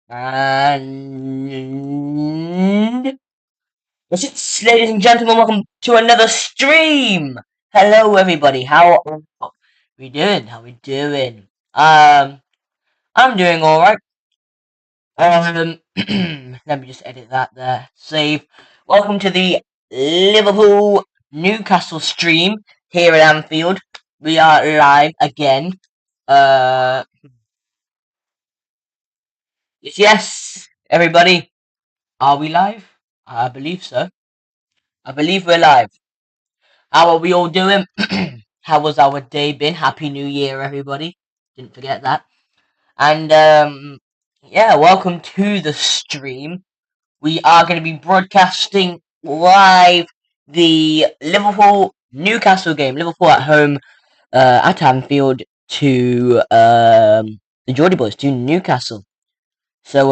And yes, ladies and gentlemen, welcome to another stream. Hello, everybody. How are we doing? How we doing? I'm doing all right. Let me just edit that there. Save. Welcome to the Liverpool Newcastle stream here at Anfield. We are live again. Uh, yes, everybody. Are we live? I believe so. I believe we're live. How are we all doing? How was our day been? Happy New Year, everybody. Didn't forget that. And yeah, welcome to the stream. We are going to be broadcasting live the Liverpool Newcastle game. Liverpool at home at Anfield to the Geordie Boys to Newcastle. So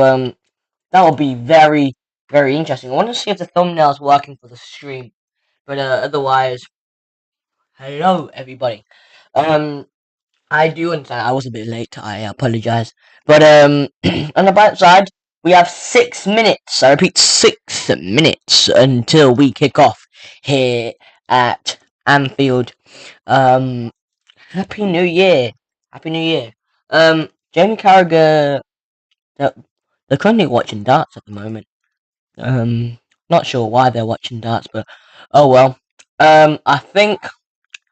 that will be very very interesting. I want to see if the thumbnail's working for the stream, but otherwise, hello everybody. Um, I do understand I was a bit late. I apologize. But on the bright side, we have 6 minutes. I repeat, 6 minutes until we kick off here at Anfield. Um, Happy New Year. Happy New Year. Jamie Carragher. They're, they're currently watching darts at the moment. Not sure why they're watching darts, but oh well. I think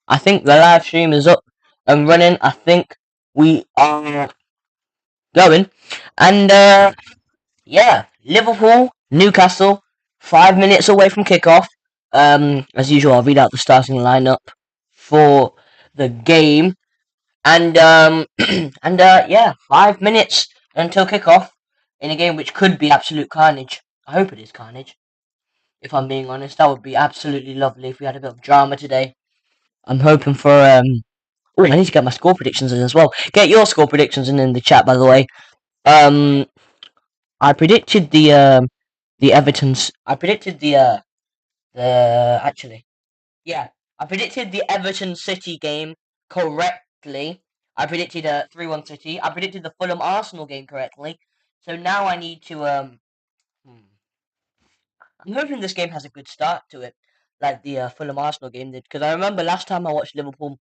the live stream is up and running. I think we are going. And yeah, Liverpool, Newcastle, 5 minutes away from kickoff. As usual, I'll read out the starting lineup for the game. And yeah, 5 minutes until kickoff in a game which could be absolute carnage. I hope it is carnage. If I'm being honest, that would be absolutely lovely if we had a bit of drama today. I'm hoping for Oh, I need to get my score predictions in as well. Get your score predictions in the chat, by the way. Um, I predicted the Everton's. I predicted the actually, yeah, I predicted the Everton City game correctly. I predicted a 3-1 City. I predicted the Fulham Arsenal game correctly. So now I need to hmm, I'm hoping this game has a good start to it, like the Fulham Arsenal game did. Because I remember last time I watched Liverpool,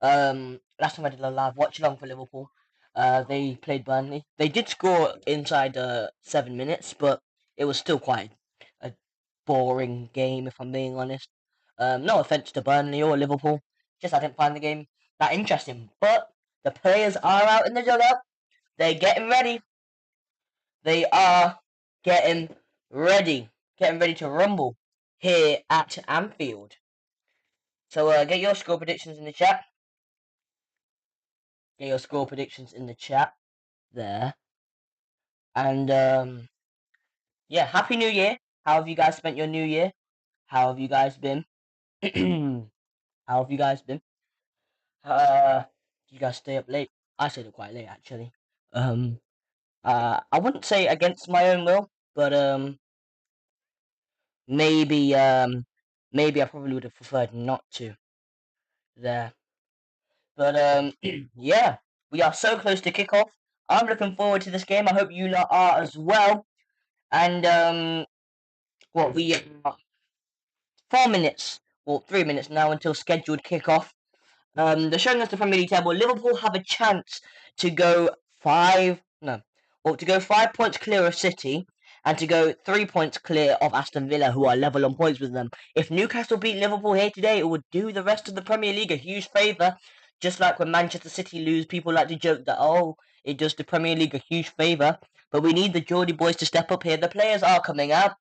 last time I did a live watch along for Liverpool, they played Burnley. They did score inside 7 minutes, but it was still quite a boring game, if I'm being honest. No offense to Burnley or Liverpool, just I didn't find the game that interesting. But the players are out in the dugout. They're getting ready. They are getting getting ready to rumble here at Anfield. So get your score predictions in the chat. Get your score predictions in the chat there. And yeah, Happy New Year. How have you guys spent your New Year? How have you guys been? How have you guys been? Did you guys stay up late? I stayed up quite late actually. Um, I wouldn't say against my own will, but maybe maybe I probably would have preferred not to there. But yeah, we are so close to kickoff. I'm looking forward to this game. I hope you lot are as well. And what we are 4 minutes or 3 minutes now until scheduled kickoff. They're showing us the Premier League table. Liverpool have a chance to go to go 5 points clear of City and to go 3 points clear of Aston Villa, who are level on points with them. If Newcastle beat Liverpool here today, it would do the rest of the Premier League a huge favour. Just like when Manchester City lose, people like to joke that, oh, it does the Premier League a huge favour. But we need the Geordie boys to step up here. The players are coming out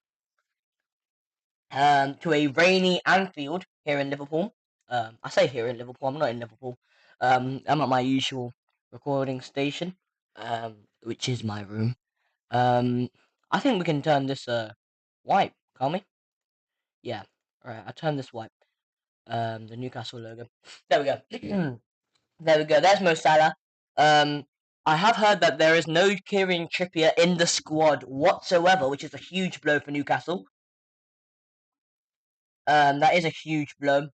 to a rainy Anfield here in Liverpool. I say here in Liverpool. I'm not in Liverpool. I'm at my usual recording station, which is my room. I think we can turn this white, can't we? Yeah. All right. I turn this white. The Newcastle logo. There we go. There we go. There's Mo Salah. Um, I have heard that there is no Kieran Trippier in the squad whatsoever, which is a huge blow for Newcastle. That is a huge blow.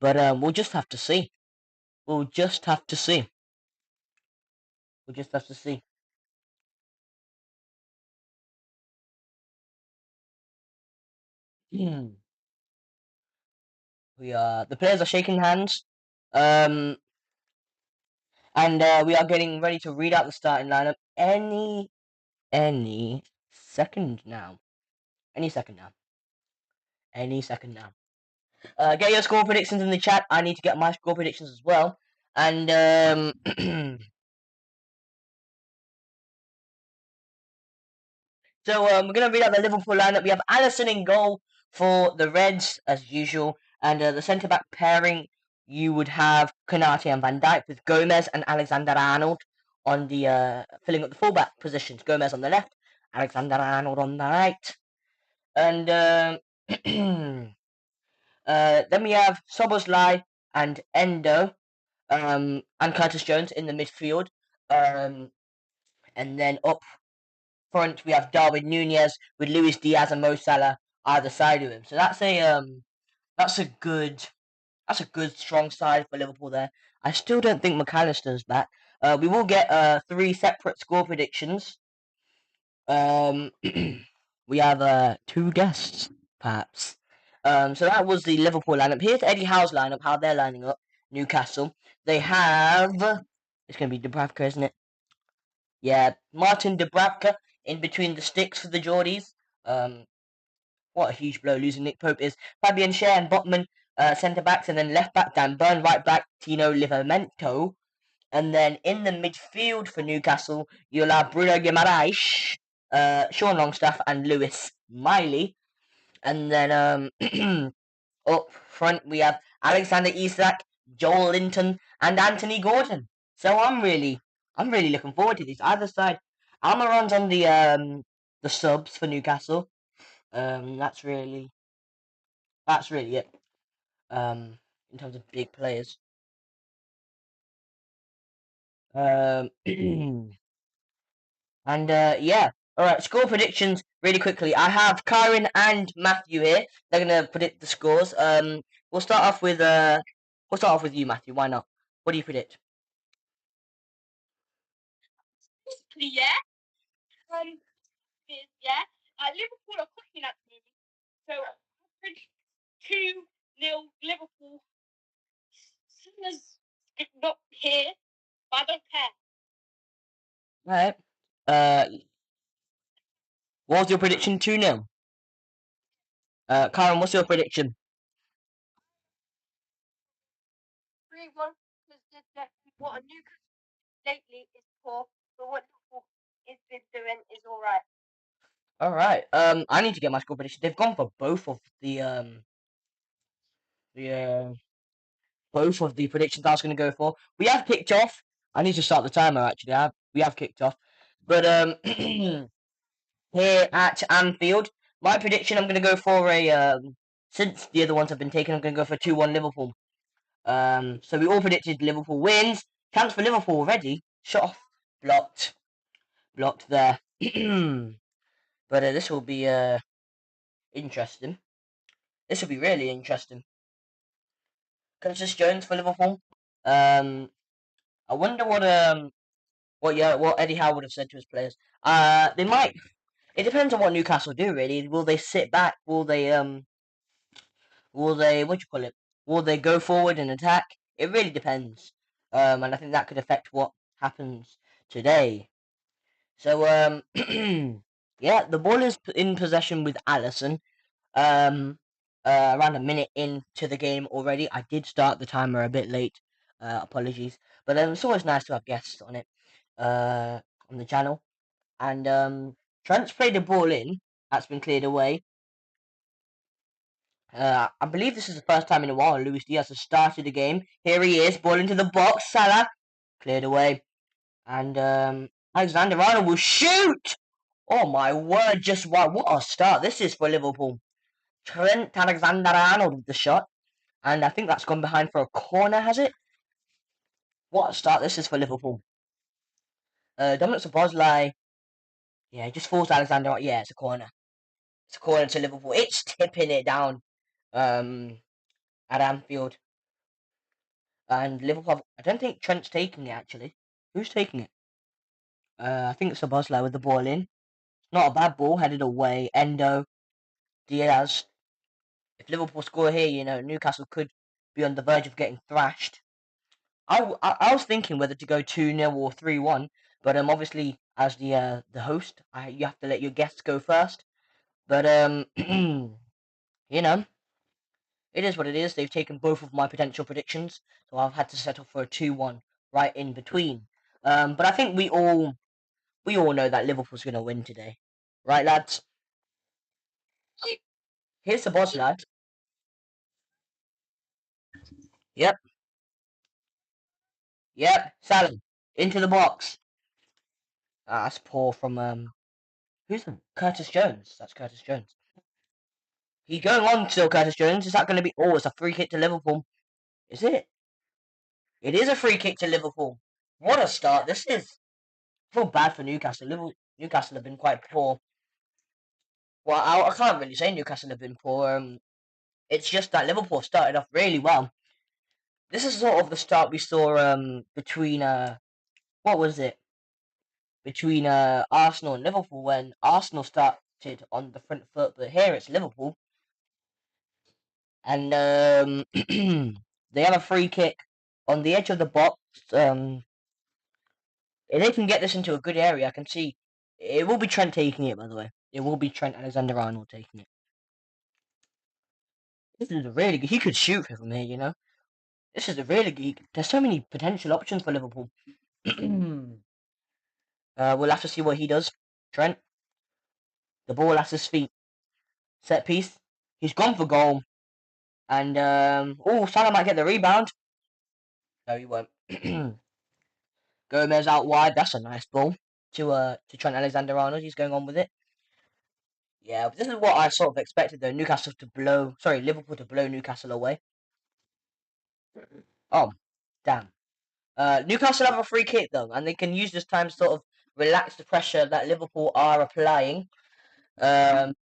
But we'll just have to see. We'll just have to see. We'll just have to see. the players are shaking hands. And we are getting ready to read out the starting lineup any second now. Any second now. Any second now. Get your score predictions in the chat. I need to get my score predictions as well. And so we're going to read out the Liverpool lineup. We have Alisson in goal for the Reds, as usual. And the centre-back pairing, you would have Konate and Van Dijk with Gomez and Alexander-Arnold on the filling up the fullback positions. Gomez on the left, Alexander-Arnold on the right. And then we have Szoboszlai and Endo and Curtis Jones in the midfield. And then up front we have Darwin Nunez with Luis Diaz and Mo Salah either side of him. So that's a good strong side for Liverpool there. I still don't think McAllister's back. We will get 3 separate score predictions. We have 2 guests, perhaps. So that was the Liverpool lineup. Here's Eddie Howe's lineup, how they're lining up. Newcastle. They have... It's going to be Dubravka, isn't it? Yeah, Martin Dubravka in between the sticks for the Geordies. What a huge blow losing Nick Pope is. Fabian Schär and Botman centre backs, and then left back Dan Burn, right back Tino Livramento, and then in the midfield for Newcastle you'll have Bruno Guimaraes, Sean Longstaff, and Lewis Miley, and then up front we have Alexander Isak, Joel Linton, and Anthony Gordon. So I'm really looking forward to this. Either side, Almiron's on the subs for Newcastle. That's really it. In terms of big players. And yeah. Alright, score predictions really quickly. I have Kyron and Matthew here. They're gonna predict the scores. We'll start off with you, Matthew. Why not? What do you predict? Basically, yeah. Yeah. Liverpool are cooking at the moment. So I predict 2-0 Liverpool. Salah's not here, but I don't care. Alright. What was your prediction? 2-0. Kyron, what's your prediction? 3-1, because what a Newcastle lately is poor, but what Liverpool has been doing is alright. Alright. I need to get my score prediction. They've gone for both of the both of the predictions I was going to go for. We have kicked off. I need to start the timer actually. We have kicked off, but here at Anfield, my prediction I'm going to go for a since the other ones have been taken, I'm going to go for 2-1 Liverpool. So we all predicted Liverpool wins. Chance for Liverpool already. Shot off, blocked there. But this will be interesting. This will be really interesting. Curtis Jones for Liverpool. I wonder what Eddie Howe would have said to his players. They might. It depends on what Newcastle do. Really, will they sit back? Will they what do you call it? Will they go forward and attack? It really depends. And I think that could affect what happens today. So yeah, the ball is in possession with Alisson. Around a minute into the game already. I did start the timer a bit late. Apologies, but it's always nice to have guests on it. On the channel, and Trent's played the ball in. That's been cleared away. I believe this is the first time in a while Luis Diaz has started the game. Here he is, ball into the box. Salah cleared away, and Alexander Arnold will shoot. Oh my word! Just what a start this is for Liverpool. Trent Alexander-Arnold with the shot, and I think that's gone behind for a corner, has it? What a start this is for Liverpool. Dominic Szoboszlai, yeah, just falls Alexander. Yeah, it's a corner. It's a corner to Liverpool. It's tipping it down at Anfield. And Liverpool, I don't think Trent's taking it, actually. Who's taking it? I think it's Szoboszlai with the ball in. Not a bad ball, headed away. Endo, Diaz. if Liverpool score here, Newcastle could be on the verge of getting thrashed. I was thinking whether to go 2-0 or 3-1, but obviously as the host, you have to let your guests go first. But you know, it is what it is. They've taken both of my potential predictions, so I've had to settle for a 2-1 right in between. But I think we all know that Liverpool's going to win today, right, lads? Here's the boss, lads. Yep, yep. Salah into the box. That's poor from who's that? Curtis Jones. That's Curtis Jones. He's going on still, Curtis Jones. Is that going to be? Oh, it's a free kick to Liverpool. Is it? It is a free kick to Liverpool. What a start this is. I feel bad for Newcastle. Newcastle have been quite poor. Well, I can't really say Newcastle have been poor. It's just that Liverpool started off really well. This is sort of the start we saw between what was it? Between Arsenal and Liverpool when Arsenal started on the front foot, but here it's Liverpool and they have a free kick on the edge of the box. If they can get this into a good area, I can see it will be Trent taking it. By the way, it will be Trent Alexander-Arnold taking it. This is a really good. He could shoot from here, This is a really good. There's so many potential options for Liverpool. We'll have to see what he does. Trent, the ball at his feet, set piece. He's gone for goal, and Salah might get the rebound. No, he won't. Gomez out wide. That's a nice ball to Trent Alexander-Arnold. He's going on with it. Yeah, but this is what I sort of expected though. Liverpool to blow Newcastle away. Oh, damn. Newcastle have a free kick though, and they can use this time to sort of relax the pressure that Liverpool are applying. Um,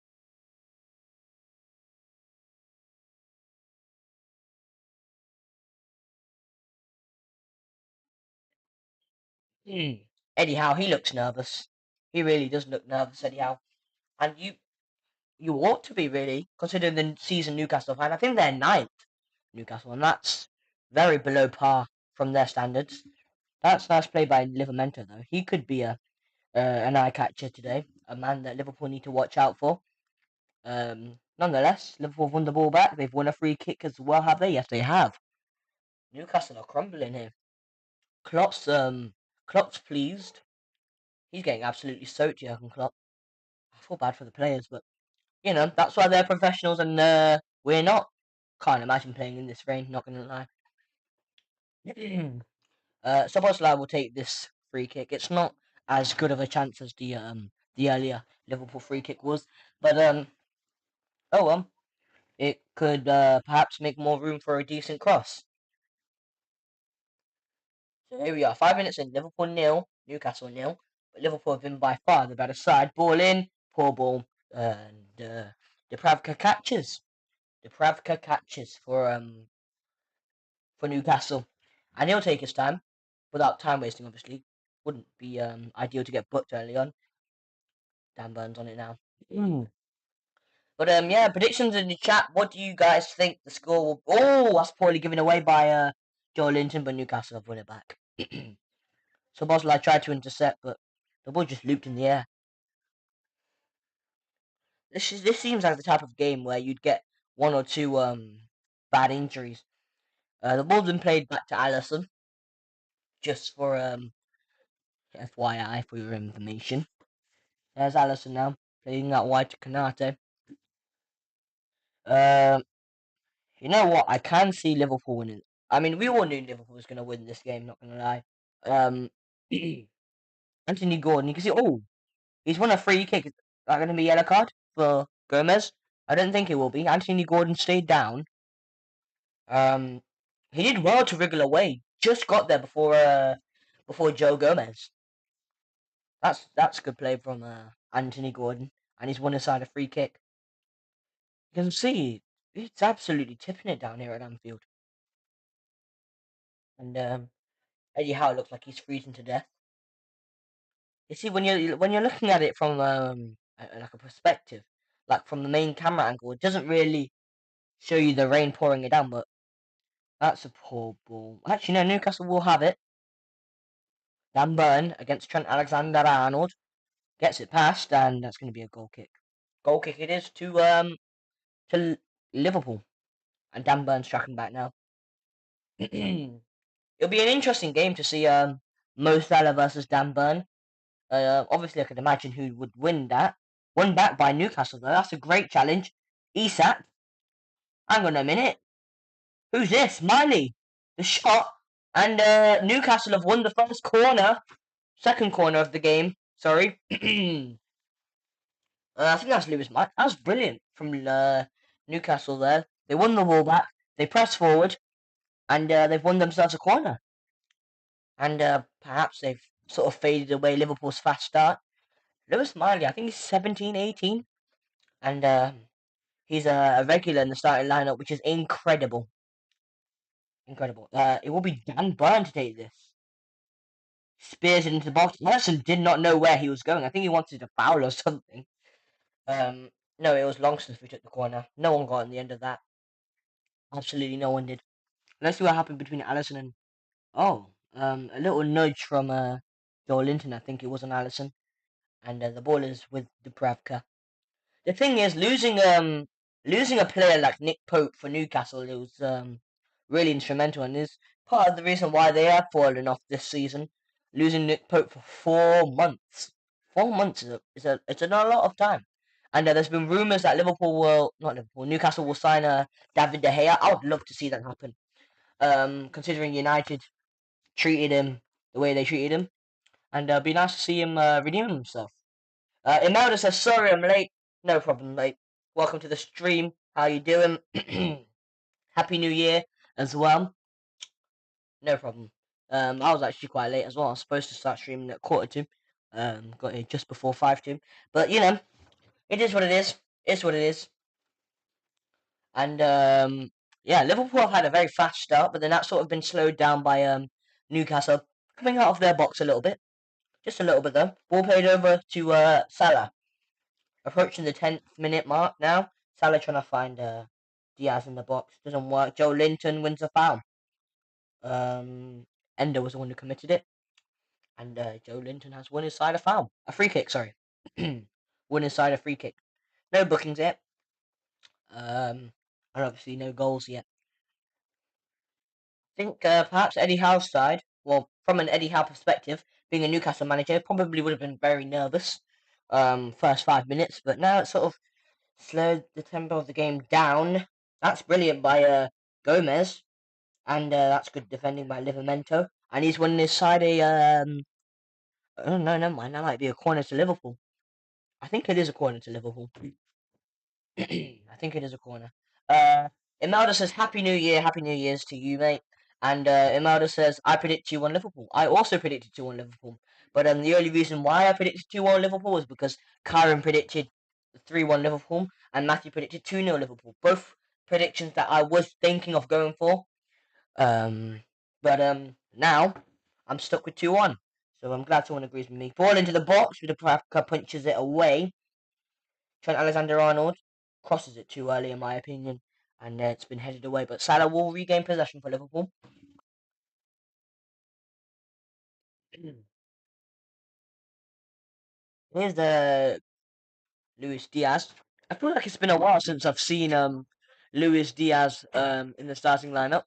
Eddie Howe, he looks nervous. He really does look nervous, Eddie Howe. And you ought to be really, considering the season Newcastle have had. I think they're ninth, Newcastle, and that's very below par from their standards. That's nice play by Livramento though. He could be an eye catcher today, a man that Liverpool need to watch out for. Nonetheless, Liverpool won the ball back. They've won a free kick as well, have they? Yes, they have. Newcastle are crumbling here. Klopp's pleased. He's getting absolutely soaked, Jurgen Klopp. I feel bad for the players, but that's why they're professionals and we're not. Can't imagine playing in this rain. Not gonna lie. Szoboszlai will take this free kick. It's not as good of a chance as the earlier Liverpool free kick was, but oh well. It could perhaps make more room for a decent cross. So here we are, 5 minutes in. Liverpool nil, Newcastle nil. But Liverpool have been by far the better side. Ball in, poor ball, and Depravka catches. Depravka catches for Newcastle, and he'll take his time without time wasting. Obviously, wouldn't be ideal to get booked early on. Dan Burns on it now. But yeah, predictions in the chat. What do you guys think the score will? Oh, that's poorly given away by Joe Linton, but Newcastle have won it back. So Bosley tried to intercept, but the ball just looped in the air. This seems like the type of game where you'd get one or two bad injuries. The ball's been played back to Allison, just for FYI for your information. There's Allison now playing that wide to Kanate. Um, you know what? I can see Liverpool winning. I mean, we all knew Liverpool was going to win this game. Not going to lie. Um, Anthony Gordon. You can see. Oh, he's won a free kick. Is that going to be a yellow card for Gomez? I don't think it will be. Anthony Gordon stayed down. Um, he did well to wriggle away. Just got there before Joe Gomez. That's good play from Anthony Gordon, and he's won aside a free kick. You can see it's absolutely tipping it down here at Anfield, and Eddie Howe looks like he's freezing to death. You see, when you're looking at it from like a perspective, like from the main camera angle, it doesn't really show you the rain pouring it down, but that's a poor ball. Actually, no, Newcastle will have it. Dan Burn against Trent Alexander-Arnold gets it past, and that's going to be a goal kick. Goal kick it is to Liverpool, and Dan Burn's tracking back now. It'll be an interesting game to see Mo Salah versus Dan Burn. Obviously, I can imagine who would win that. Won back by Newcastle, though. That's a great challenge. Isak. Hang on a minute. Who's this? Miley. The shot. And Newcastle have won the first corner. Second corner of the game. Sorry. I think that's Lewis Mike. That was brilliant from Newcastle there. They won the ball back. They pressed forward. And they've won themselves a corner. And perhaps they've sort of faded away Liverpool's fast start. Lewis Miley, I think he's 17, 18. And he's a regular in the starting lineup, which is incredible. Incredible. It will be Dan Burn to take this. Spears it into the box. Alisson did not know where he was going. I think he wanted a foul or something. No, it was Longstaff who took the corner. No one got in the end of that. Absolutely no one did. Let's see what happened between Alisson and... Oh, a little nudge from Joel Linton, I think it was on Alisson. And the ball is with Dubravka. The thing is, losing a player like Nick Pope for Newcastle, it was really instrumental, and is part of the reason why they have fallen off this season. Losing Nick Pope for 4 months. 4 months it's a lot of time. And there's been rumours that Newcastle will sign David De Gea. I would love to see that happen. Considering United treated him the way they treated him, and it'd be nice to see him redeem himself. Imelda says, sorry I'm late. No problem, mate. Welcome to the stream. How you doing? Happy New Year as well. No problem. I was actually quite late as well. I was supposed to start streaming at 2:45. Got here just before 5:00. But, it is what it is. It's what it is. And, yeah, Liverpool have had a very fast start, but then that's sort of been slowed down by Newcastle coming out of their box a little bit. Just a little bit, though. Ball played over to Salah. Approaching the 10th minute mark now. Salah trying to find Diaz in the box. Doesn't work. Joe Linton wins a foul. Endo was the one who committed it. And Joe Linton has won his side a foul. A free kick, sorry. Won his side a free kick. No bookings yet. And obviously no goals yet. I think perhaps Eddie Howe's side, well, from an Eddie Howe perspective, being a Newcastle manager, probably would have been very nervous first 5 minutes, but now it's sort of slowed the tempo of the game down. That's brilliant by Gomez, and that's good defending by Livramento. And he's winning his side oh no, never mind. That might be a corner to Liverpool. I think it is a corner to Liverpool. I think it is a corner. Imelda says, Happy New Year, Happy New Year's to you, mate. And Imelda says, I predict 2-1 Liverpool. I also predicted 2-1 Liverpool. But the only reason why I predicted 2-1 Liverpool was because Kyron predicted 3-1 Liverpool and Matthew predicted 2-0 Liverpool. Both predictions that I was thinking of going for. But now I'm stuck with 2-1. So I'm glad someone agrees with me. Ball into the box with Dubravka punches it away. Trent Alexander-Arnold crosses it too early, in my opinion, and it's been headed away. But Salah will regain possession for Liverpool. Here's the Luis Diaz. I feel like it's been a while since I've seen Luis Diaz in the starting lineup.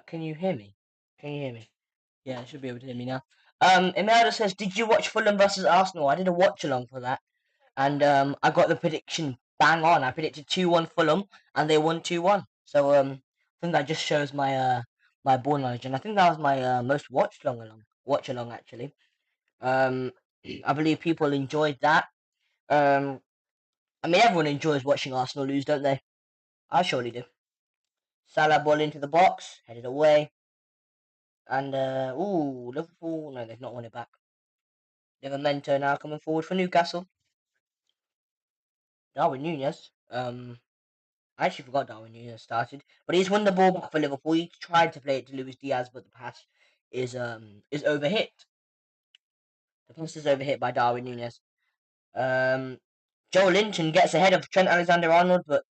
Can you hear me? Can you hear me? Yeah, I should be able to hear me now. Imelda says, did you watch Fulham versus Arsenal? I did a watch along for that. And I got the prediction bang on. I predicted 2-1 Fulham, and they won 2-1. So I think that just shows my ball knowledge, and I think that was my most watch along actually. Um, I believe people enjoyed that. Um, I mean, everyone enjoys watching Arsenal lose, don't they? I surely do. Salah ball into the box, headed away, and Liverpool. No, they've not won it back. Livramento now coming forward for Newcastle. Darwin Nunez. I actually forgot Darwin Nunez started, but he's won the ball back for Liverpool. He tried to play it to Luis Diaz, but the pass is overhit. The pass is overhit by Darwin Nunez. Joe Linton gets ahead of Trent Alexander-Arnold, but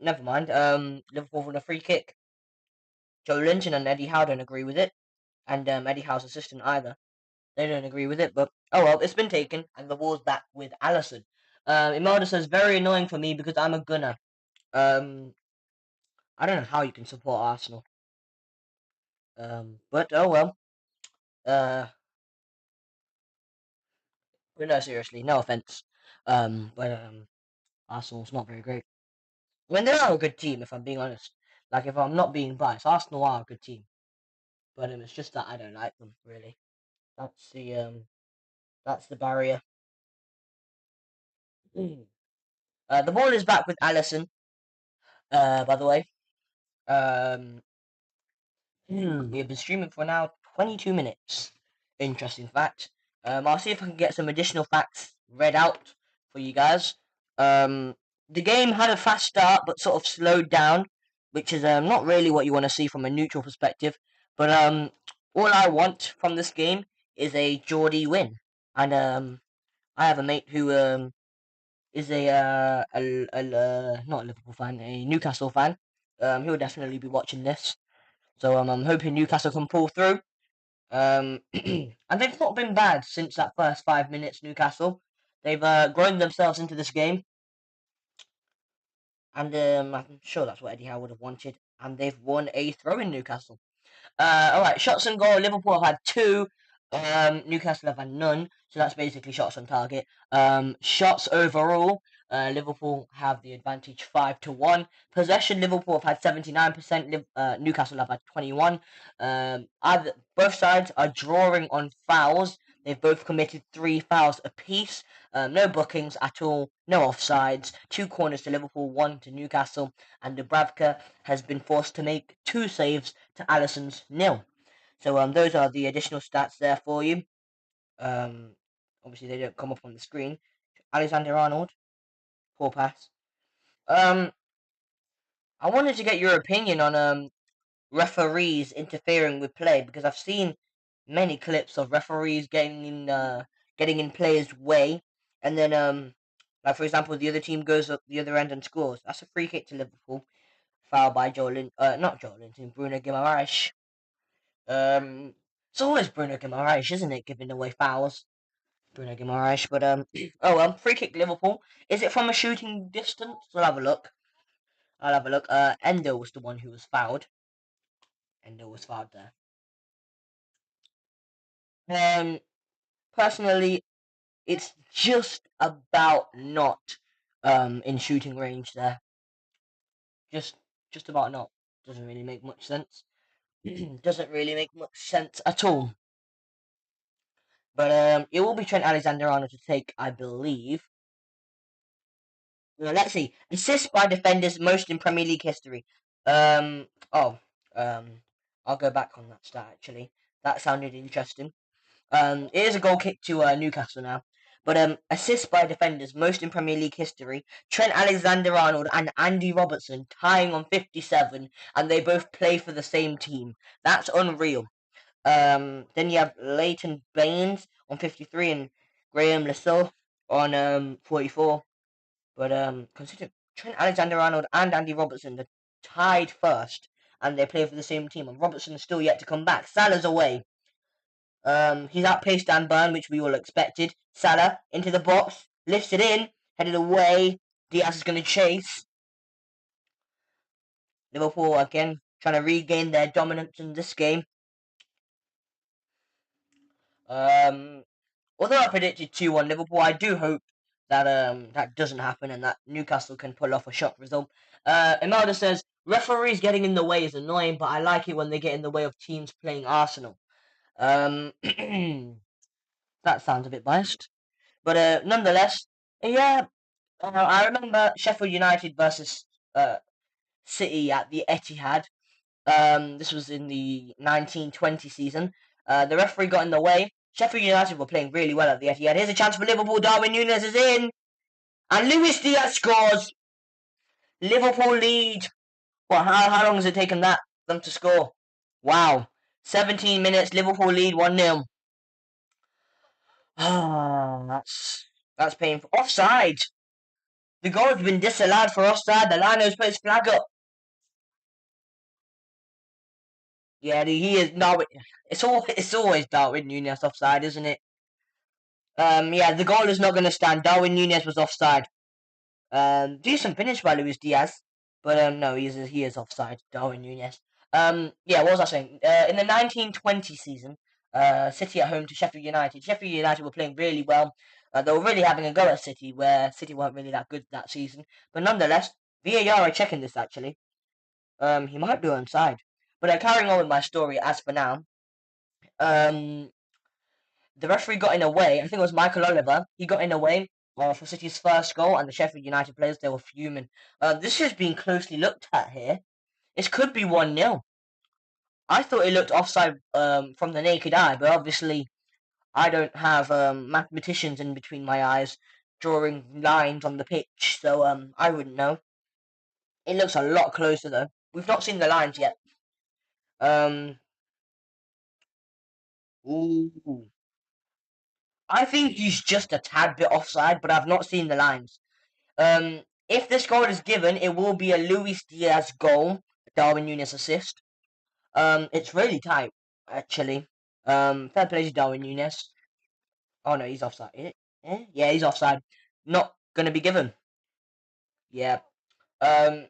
never mind. Liverpool won a free kick. Joe Linton and Eddie Howe don't agree with it, and Eddie Howe's assistant either. They don't agree with it, but oh well, it's been taken, and the ball's back with Allison. Imelda says very annoying for me because I'm a gunner. I don't know how you can support Arsenal. But oh well. Uh, but no, seriously, no offense. But Arsenal's not very great. I mean, they are a good team, if I'm being honest. Like, if I'm not being biased, Arsenal are a good team. But it's just that I don't like them really. That's the barrier. The ball is back with Allison. By the way, um, we have been streaming for now 22 minutes. Interesting fact. I'll see if I can get some additional facts read out for you guys. The game had a fast start but sort of slowed down, which is not really what you want to see from a neutral perspective. But all I want from this game is a Geordie win. And I have a mate who is not a Liverpool fan, a Newcastle fan. He'll definitely be watching this. So I'm hoping Newcastle can pull through. And they've not been bad since that first 5 minutes. Newcastle, they've grown themselves into this game, and I'm sure that's what Eddie Howe would have wanted. And they've won a throw in Newcastle. All right, shots on goal. Liverpool have had two. Newcastle have had none. So that's basically shots on target. Shots overall. Liverpool have the advantage 5-1. Possession. Liverpool have had 79%. Newcastle have had 21. Both sides are drawing on fouls. They've both committed 3 fouls apiece. No bookings at all. No offsides. 2 corners to Liverpool, 1 to Newcastle. And Dubravka has been forced to make 2 saves to Alisson's 0. So those are the additional stats there for you. Obviously they don't come up on the screen. Alexander Arnold, poor pass. I wanted to get your opinion on referees interfering with play because I've seen many clips of referees getting in players' way, and then like for example the other team goes up the other end and scores. That's a free kick to Liverpool. Foul by not Joel Linton, Bruno Guimaraes. It's always Bruno Guimaraes, isn't it, giving away fouls? Bruno Guimaraes, but oh well, free kick Liverpool. Is it from a shooting distance? We'll have a look. I'll have a look. Endo was the one who was fouled. Endo was fouled there. Um, Personally, it's just about not in shooting range there. Just about not. Doesn't really make much sense. Doesn't really make much sense at all. But it will be Trent Alexander-Arnold to take, I believe. Let's see. Assists by defenders most in Premier League history. Um. Oh. Um. I'll go back on that stat actually. That sounded interesting. It is a goal kick to Newcastle now. But assists by defenders most in Premier League history. Trent Alexander-Arnold and Andy Robertson tying on 57, and they both play for the same team. That's unreal. Then you have Leighton Baines on 53 and Graham Lascelles on 44. But consider Trent Alexander-Arnold and Andy Robertson are tied first, and they play for the same team. And Robertson is still yet to come back. Salah's away. He's outpaced Dan Burn, which we all expected. Salah into the box, lifts it in, headed away. Diaz is going to chase. Liverpool again trying to regain their dominance in this game. Although I predicted 2-1 Liverpool, I do hope that doesn't happen and that Newcastle can pull off a shock result. Imelda says referees getting in the way is annoying, but I like it when they get in the way of teams playing Arsenal. That sounds a bit biased, but nonetheless, yeah. I remember Sheffield United versus City at the Etihad. This was in the 1920 season. The referee got in the way. Sheffield United were playing really well at the Etihad. Here's a chance for Liverpool. Darwin Núñez is in. And Luis Diaz scores. Liverpool lead. Well, how long has it taken them to score? Wow. 17 minutes. Liverpool lead 1-0. That's painful. Offside. The goal has been disallowed for offside. The line's put his flag up. Yeah, he is. No, it's always Darwin Núñez offside, isn't it? Yeah, the goal is not going to stand. Darwin Núñez was offside. Decent finish by Luis Diaz, but no, he is offside. Darwin Núñez. Yeah, what was I saying? In the 1920 season, City at home to Sheffield United. Sheffield United were playing really well. They were really having a go at City, where City weren't really that good that season. But nonetheless, VAR are checking this actually. He might be onside. But carrying on with my story, as for now, um, the referee got in a way. I think it was Michael Oliver. He got in a way for City's first goal, and the Sheffield United players, they were fuming. This is being closely looked at here. This could be 1-0. I thought it looked offside from the naked eye, but obviously I don't have mathematicians in between my eyes drawing lines on the pitch, so I wouldn't know. It looks a lot closer though. We've not seen the lines yet. Um, ooh. I think he's just a tad bit offside, but I've not seen the lines. If this goal is given, it will be a Luis Diaz goal, Darwin Núñez assist. It's really tight, actually. Fair play to Darwin Núñez. Oh no, he's offside. Yeah, he's offside. Not gonna be given. Yeah. Um,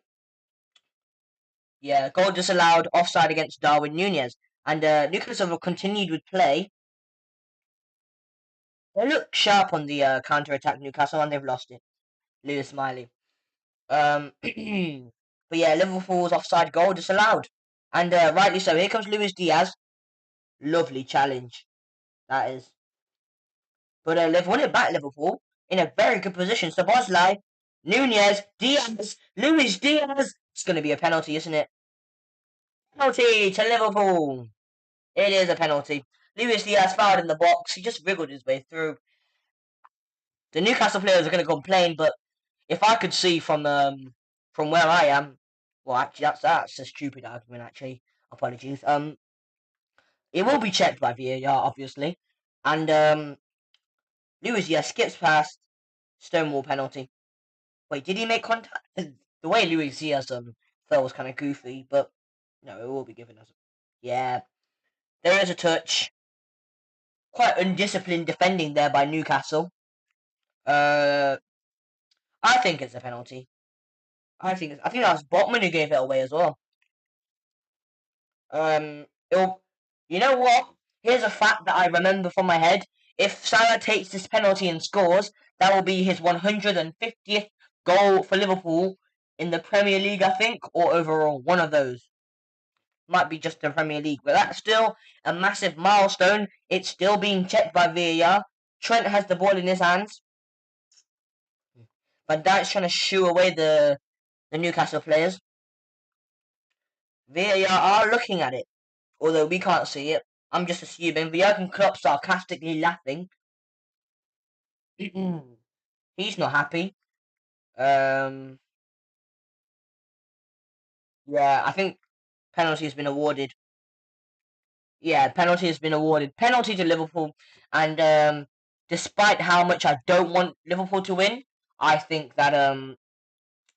yeah, goal disallowed, offside against Darwin Núñez. And Newcastle have continued with play. They look sharp on the counter-attack, Newcastle, and they've lost it. Lewis Smiley. But yeah, Liverpool's offside goal disallowed. And rightly so. Here comes Luis Diaz. Lovely challenge. That is. But they've won it back, Liverpool. In a very good position. Szoboszlai, Núñez, Diaz, Luis Diaz. It's going to be a penalty, isn't it? Penalty to Liverpool. It is a penalty. Luis Diaz fouled in the box. He just wriggled his way through. The Newcastle players are going to complain, but if I could see from where I am, well, actually, that's a stupid argument. Actually, apologies. It will be checked by VAR, obviously, and Lewis, yeah, skips past Stonewall penalty. Wait, did he make contact? The way Luis Diaz fell was kind of goofy, but no, it will be given as. Yeah, there is a touch. Quite undisciplined defending there by Newcastle. Uh, I think it's a penalty. I think that was Botman who gave it away as well. It'll, you know what? Here's a fact that I remember from my head. If Salah takes this penalty and scores, that will be his 150th goal for Liverpool in the Premier League, I think, or overall. One of those. Might be just the Premier League, but that's still a massive milestone. It's still being checked by VAR. Trent has the ball in his hands. Van Dijk's trying to shoo away the Newcastle players. VAR are looking at it, although we can't see it. I'm just assuming. Jurgen Klopp sarcastically laughing. He's not happy. Yeah, I think penalty has been awarded. Yeah, penalty has been awarded. Penalty to Liverpool, and despite how much I don't want Liverpool to win, I think that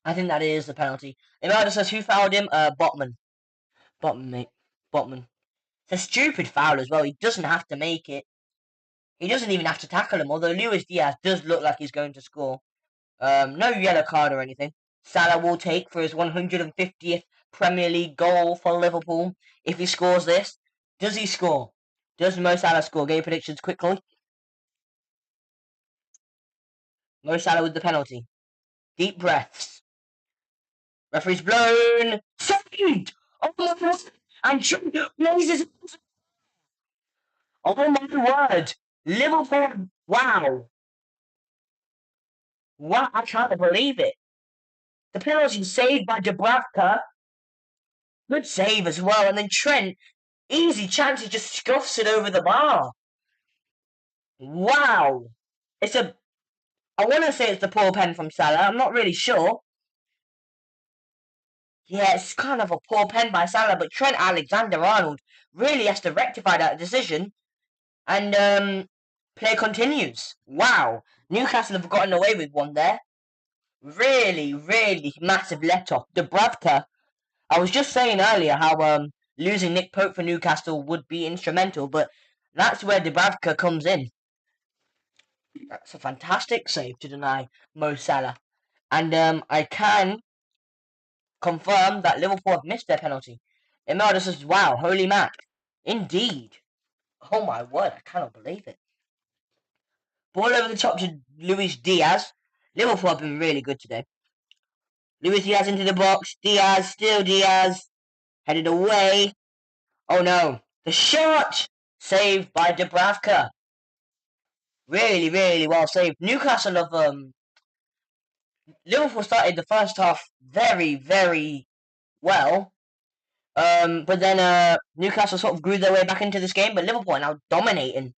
it is the penalty. Imelda says who fouled him? Botman. Botman, mate. Botman. It's a stupid foul as well. He doesn't have to make it. He doesn't even have to tackle him. Although Luis Diaz does look like he's going to score. No yellow card or anything. Salah will take for his 150th Premier League goal for Liverpool. If he scores this, does he score? Does Mo Salah score? Game predictions quickly. Mo Salah with the penalty. Deep breaths. Referee's blown. Saved! Oh my god! And Trent raises. Oh my word! Liverpool. Wow. Wow, I can't believe it. The penalty saved by Dubravka. Good save as well. And then Trent, easy chance, he just scuffs it over the bar. Wow. I want to say it's the poor pen from Salah. I'm not really sure. Yeah, it's kind of a poor pen by Salah, but Trent Alexander-Arnold really has to rectify that decision. And play continues. Wow. Newcastle have gotten away with one there. Really, really massive let-off. Dubravka, I was just saying earlier how losing Nick Pope for Newcastle would be instrumental, but that's where Dubravka comes in. That's a fantastic save to deny Mo Salah. And I can confirm that Liverpool have missed their penalty. Imelda says, wow, holy Mac. Indeed. Oh my word, I cannot believe it. Ball over the top to Luis Diaz. Liverpool have been really good today. Luis Diaz into the box. Diaz, still Diaz. Headed away. Oh no. The shot! Saved by Dubravka. Really, really well saved. Newcastle have Liverpool started the first half very, very well. But then Newcastle sort of grew their way back into this game, but Liverpool are now dominating.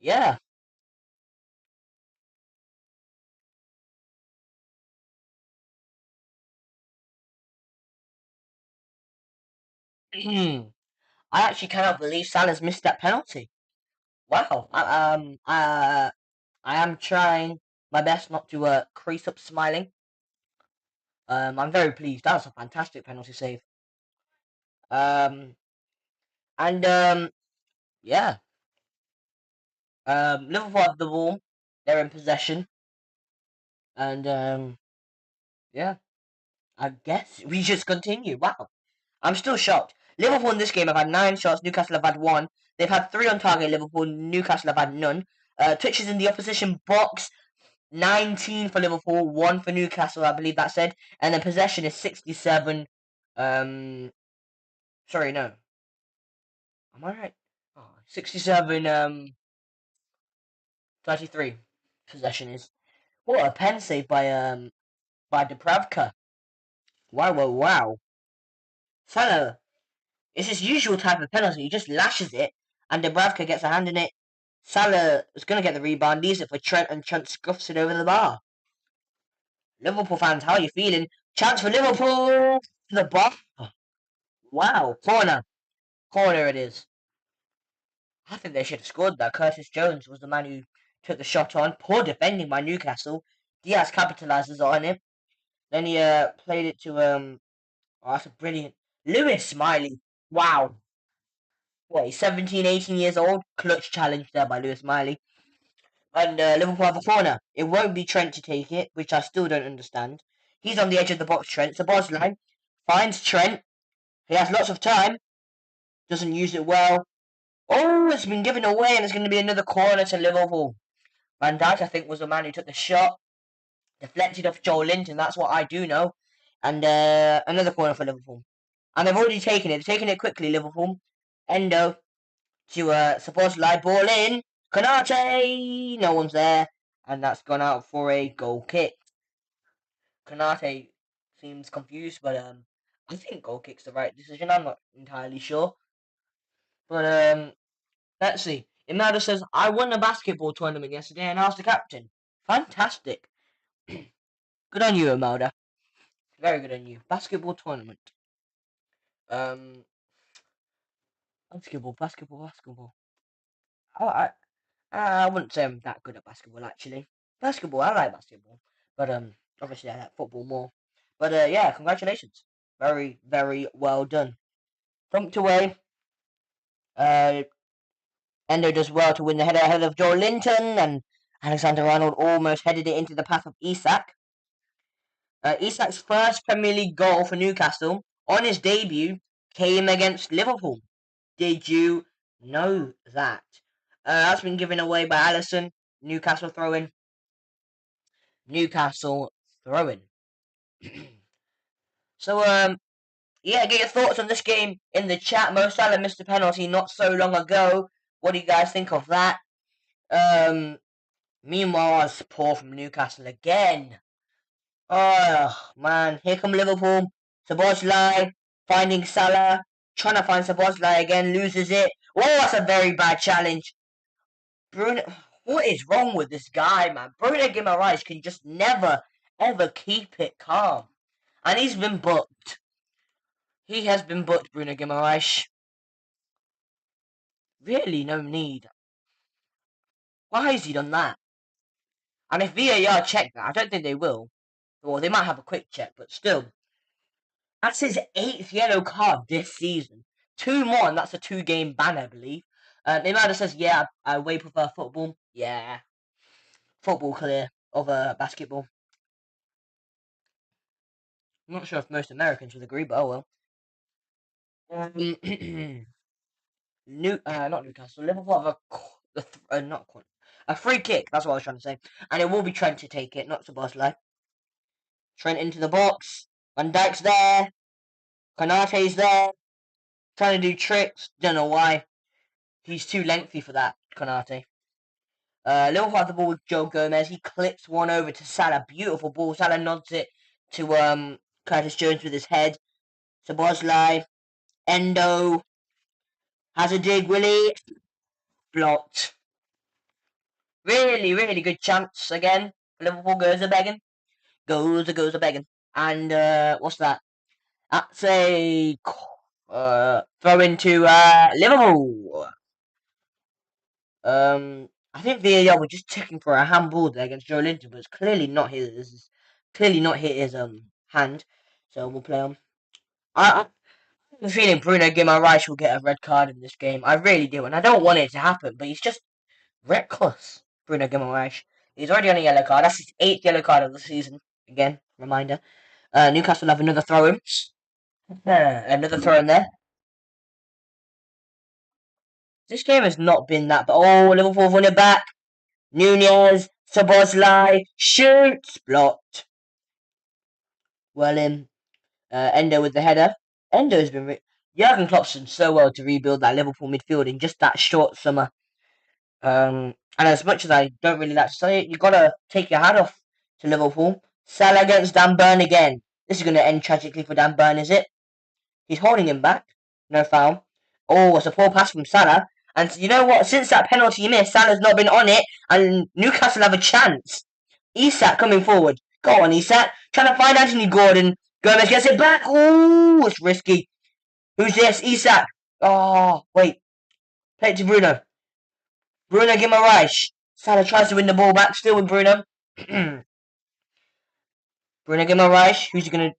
Yeah. I actually cannot believe Salah's missed that penalty. Wow. I am trying my best not to crease up smiling. I'm very pleased. That was a fantastic penalty save. Um, and yeah. Liverpool have the ball. They're in possession, and yeah. I guess we just continue. Wow. I'm still shocked. Liverpool in this game have had 9 shots. Newcastle have had 1. They've had 3 on target. Liverpool. Newcastle have had none. Touches in the opposition box. 19 for Liverpool, 1 for Newcastle, I believe that said. And then possession is 67. Sorry, no. Am I right? Oh, 67, 33. Possession is. What a pen save by Dubravka. Wow, wow, wow. Salah, it's his usual type of penalty. He just lashes it, and Dubravka gets a hand in it. Salah is going to get the rebound, leaves it for Trent, and Trent scuffs it over the bar. Liverpool fans, how are you feeling? Chance for Liverpool! To the bar. Wow, corner. Corner it is. I think they should have scored that. Curtis Jones was the man who took the shot on. Poor defending by Newcastle. Diaz capitalises on it. Then he played it to oh, that's a brilliant Lewis Smiley. Wow. What, he's 17, 18 years old. Clutch challenge there by Lewis Smiley. And Liverpool have a corner. It won't be Trent to take it, which I still don't understand. He's on the edge of the box, Trent. Sabozlai finds Trent. He has lots of time. Doesn't use it well. Oh, it's been given away, and it's going to be another corner to Liverpool. Van Dijk, I think, was the man who took the shot. Deflected off Joel Linton, that's what I do know. And another corner for Liverpool. And they've already taken it. They've taken it quickly, Liverpool. Endo to Szoboszlai, ball in. Konate! No one's there. And that's gone out for a goal kick. Konate seems confused, but I think goal kick's the right decision. I'm not entirely sure. But let's see. Imelda says, I won a basketball tournament yesterday and I was the captain. Fantastic. Good on you, Imelda. Very good on you. Basketball tournament. Um, basketball. Oh, I wouldn't say I'm that good at basketball, actually. Basketball, I like basketball. But, obviously I like football more. But, yeah, congratulations. Very, very well done. Thumped away. Endo does well to win the header ahead of Joel Linton, and Alexander-Arnold almost headed it into the path of Isak. Isak's first Premier League goal for Newcastle on his debut came against Liverpool. Did you know that? That's been given away by Allison. Newcastle throwing. Newcastle throwing. So yeah, get your thoughts on this game in the chat. Mo Salah missed a penalty not so long ago. What do you guys think of that? Meanwhile, it's poor from Newcastle again. Oh man, here come Liverpool. Szoboszlai finding Salah, trying to find Szoboszlai again, loses it. Oh, that's a very bad challenge. Bruno, what is wrong with this guy, man? Bruno Guimaraes can just never, ever keep it calm. And he's been booked. He has been booked, Bruno Guimaraes. Really, no need. Why has he done that? And if VAR check that, I don't think they will. Well, they might have a quick check, but still. That's his 8th yellow card this season. 2 more, and that's a 2-game ban, I believe. Imada says, yeah, I way prefer football. Yeah. Football clear over basketball. I'm not sure if most Americans would agree, but oh well. Not Newcastle. Liverpool have a free kick. That's what I was trying to say, and it will be Trent to take it, not Szoboszlai. Trent into the box. Van Dijk's there. Konate's there. Trying to do tricks. Don't know why. He's too lengthy for that, Konate. Liverpool have the ball with Joe Gomez. He clips one over to Salah. Beautiful ball. Salah nods it to Curtis Jones with his head. Szoboszlai. Endo. Has a dig, Willie. Blocked. Really, really good chance again. Liverpool goes a begging. Goes a begging. And what's that? That's a throw into Liverpool. I think VAR were just checking for a handball there against Joe Linton, but it's clearly not his. Clearly not his hand. So we'll play on. I have a feeling Bruno Guimaraes will get a red card in this game. I really do, and I don't want it to happen, but he's just reckless. Bruno Guimaraes. He's already on a yellow card. That's his 8th yellow card of the season. Again, reminder. Newcastle have another throw in. Another throw in there. This game has not been that. But oh, Liverpool won it back. Nunez, Szoboszlai, shoots, blocked. Well in. Endo with the header. Endo's been. Jurgen Klopp's done so well to rebuild that Liverpool midfield in just that short summer. And as much as I don't really like to say it, you gotta take your hat off to Liverpool. Salah against Dan Burn again. This is gonna end tragically for Dan Burn, is it? He's holding him back. No foul. Oh, it's a poor pass from Salah. And you know what? Since that penalty he missed, Salah's not been on it, and Newcastle have a chance. Isak coming forward. Go on, Isak. Trying to find Anthony Gordon. Gomez gets it back. Ooh, it's risky. Who's this? Isak. Oh, wait. Play it to Bruno. Bruno Guimaraes. Salah tries to win the ball back. Still with Bruno. Bruno Guimaraes. Who's he going to...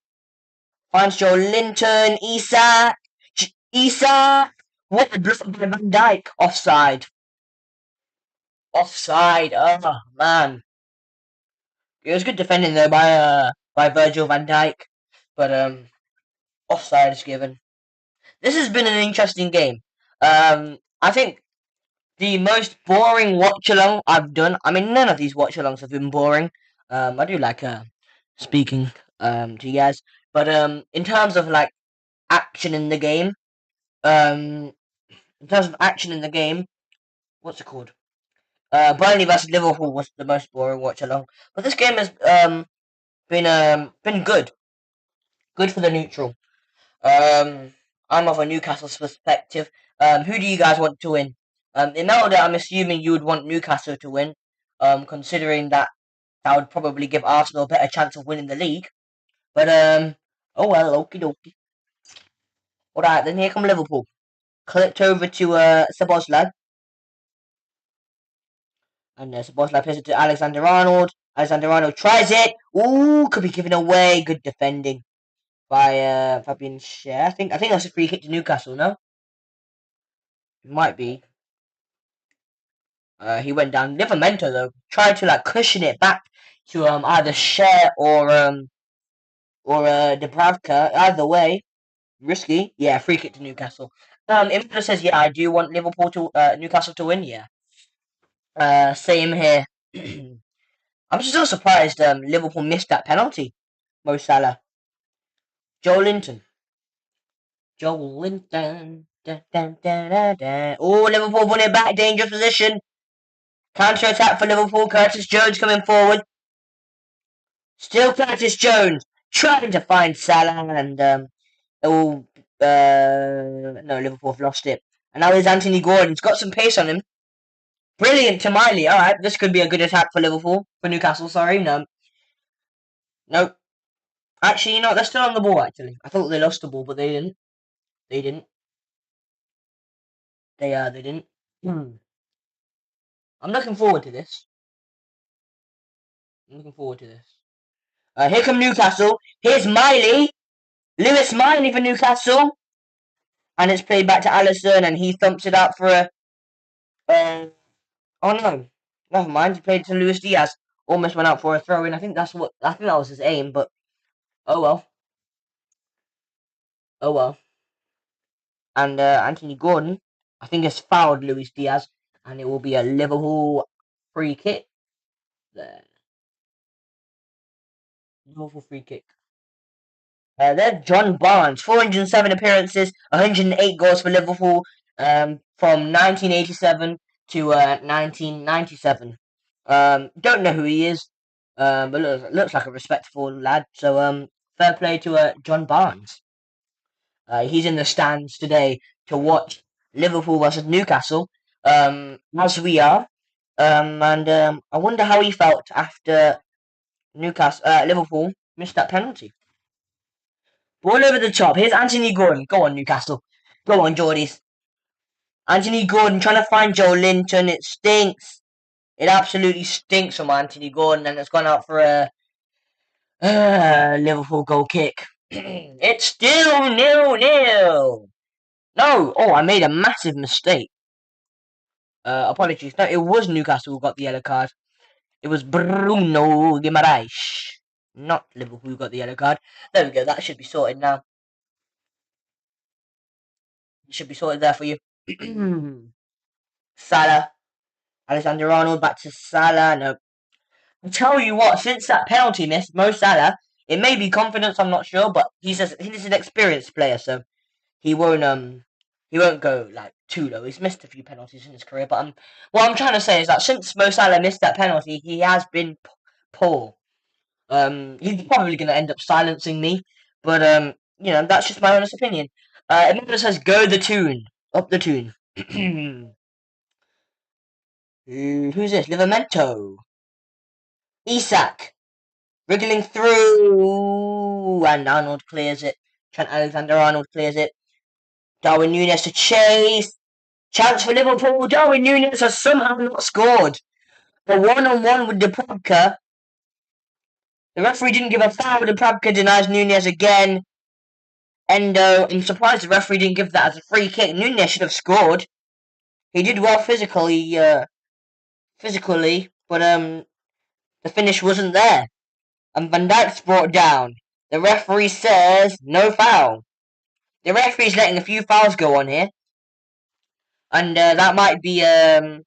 Finds Joe Linton. Isak. Isak. What a block by Van Dijk. Offside. Offside. Oh, man. It was good defending, though, by Virgil van Dijk. But, offside is given. This has been an interesting game. I think the most boring watch-along I've done. I mean, none of these watch-alongs have been boring. I do like speaking to you guys, but in terms of like action in the game, in terms of action in the game, what's it called? Burnley versus Liverpool was the most boring watch-along, but this game has been good for the neutral. I'm of a Newcastle's perspective. Who do you guys want to win? Imelda, I'm assuming you would want Newcastle to win, considering that would probably give Arsenal a better chance of winning the league. But oh well, okie dokie. Alright, then here come Liverpool. Clipped over to Szoboszlai. And Szoboszlai plays it to Alexander Arnold. Alexander Arnold tries it. Ooh, could be given away. Good defending by Fabian Schär. I think that's a free kick to Newcastle, no? It might be. He went down. Livramento though tried to like cushion it back to either Schär or Dubravka. Either way, risky. Yeah, free kick to Newcastle. Imper says, yeah, I do want Liverpool to Newcastle to win. Yeah. Same here. I'm still surprised Liverpool missed that penalty. Mo Salah. Joe Linton. Joe Linton. Dun, dun, dun, dun, dun. Oh, Liverpool won it back. Dangerous position. Counter attack for Liverpool. Curtis Jones coming forward. Still Curtis Jones trying to find Salah, and no, Liverpool have lost it. And now there's Anthony Gordon. He's got some pace on him. Brilliant to Miley. All right, this could be a good attack for Newcastle. Sorry, no. Actually, they're still on the ball. Actually, I thought they lost the ball, but they didn't. They didn't. They didn't. I'm looking forward to this. Here come Newcastle. Here's Miley. Lewis Miley for Newcastle. And it's played back to Alisson, and he thumps it out for a. Oh no, never mind. He played it to Luis Diaz. Almost went out for a throw in. I think that was his aim, but oh well. Oh well. And Anthony Gordon, I think, has fouled Luis Diaz, and it will be a Liverpool free kick. There, Liverpool free kick. There's John Barnes, 407 appearances, 108 goals for Liverpool, from 1987 to 1997. Don't know who he is, but looks like a respectable lad. So fair play to John Barnes. He's in the stands today to watch Liverpool versus Newcastle, as we are. And I wonder how he felt after Liverpool missed that penalty. Ball over the top. Here's Anthony Gordon. Go on, Newcastle. Go on, Geordies. Anthony Gordon trying to find Joe Linton. It stinks. It absolutely stinks from Anthony Gordon, and it's gone out for a Liverpool goal kick. It's still 0-0. No! Oh, I made a massive mistake. Apologies. No, it was Newcastle who got the yellow card. It was Bruno Guimaraes, not Liverpool who got the yellow card. There we go. That should be sorted now. It should be sorted there for you. Salah. Alexander-Arnold back to Salah. No. I tell you what, since that penalty miss, Mo Salah, it may be confidence, I'm not sure, but he's an experienced player, so he won't go like too low. He's missed a few penalties in his career, but what I'm trying to say is that since Mo Salah missed that penalty, he has been poor. He's probably going to end up silencing me, but that's just my honest opinion. It says go the tune, up the tune. Who's this? Livramento. Isak wriggling through, and Arnold clears it. Trent Alexander-Arnold clears it. Darwin Núñez to chase. Chance for Liverpool. Darwin Núñez has somehow not scored. A one-on-one with Dubravka. The referee didn't give a foul. Dubravka denies Núñez again. Endo, I'm surprised the referee didn't give that as a free kick. Núñez should have scored. He did well physically, but the finish wasn't there. And Van Dijk's brought down. The referee says no foul. The referee's letting a few fouls go on here, and that might be the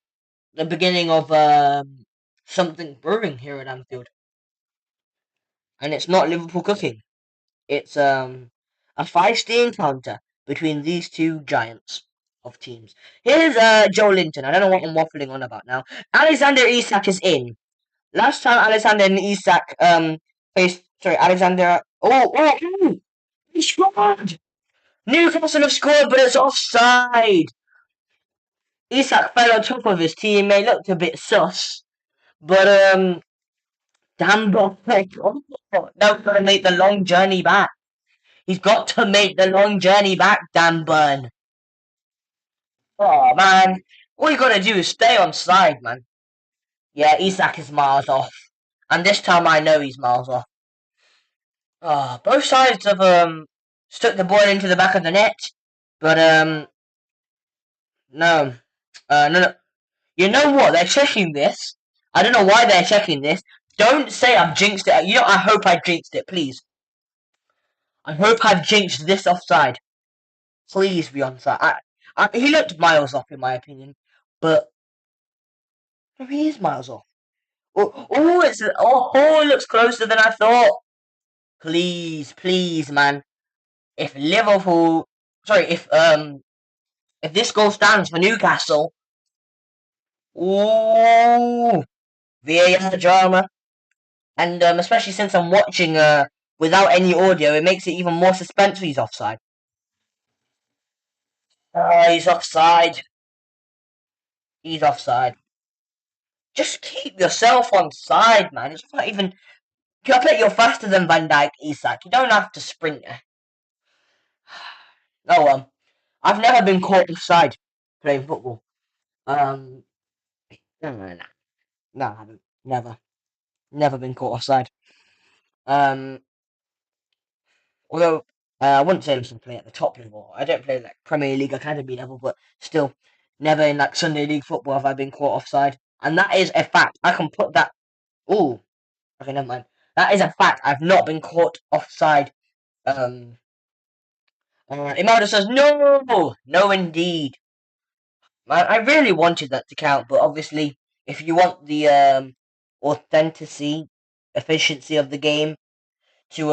beginning of something brewing here at Anfield. And it's not Liverpool cooking. It's a feisty encounter between these two giants of teams. Here's Joe Linton. I don't know what I'm waffling on about now. Alexander Isak is in. Last time Alexander and Isak faced. Sorry, Alexander. Oh! He scored! Newcastle have scored, but it's offside. Isak fell on top of his teammate. Looked a bit sus, but damn boy! Now he's got to make the long journey back. He's got to make the long journey back, Dan Burn. Oh man, all you gotta do is stay on side, man. Yeah, Isak is miles off, and this time I know he's miles off. Both sides have stuck the ball into the back of the net, but no, no. You know what? They're checking this. I don't know why they're checking this. Don't say I've jinxed it. I hope I jinxed it, please. I hope I've jinxed this offside. Please be onside. He looked miles off, in my opinion, but No, he is miles off. It looks closer than I thought. Please, please, man. If Liverpool, sorry, if this goal stands for Newcastle, ooh, VAR drama, and especially since I'm watching without any audio, it makes it even more suspense. He's offside. He's offside. He's offside. Just keep yourself on side, man. It's not even. I bet you're faster than Van Dijk, Isak. You don't have to sprint. No, I've never been caught offside playing football. Um, no, no, I haven't. Never been caught offside. Um, although I wouldn't say I play at the top level. I don't play like Premier League Academy level, but still, never in like Sunday League football have I been caught offside, and that is a fact. I can put that. Oh, okay, never mind. That is a fact. I've not been caught offside. Um, Imelda says no, no, indeed. I really wanted that to count, but obviously, if you want the authenticity, efficiency of the game to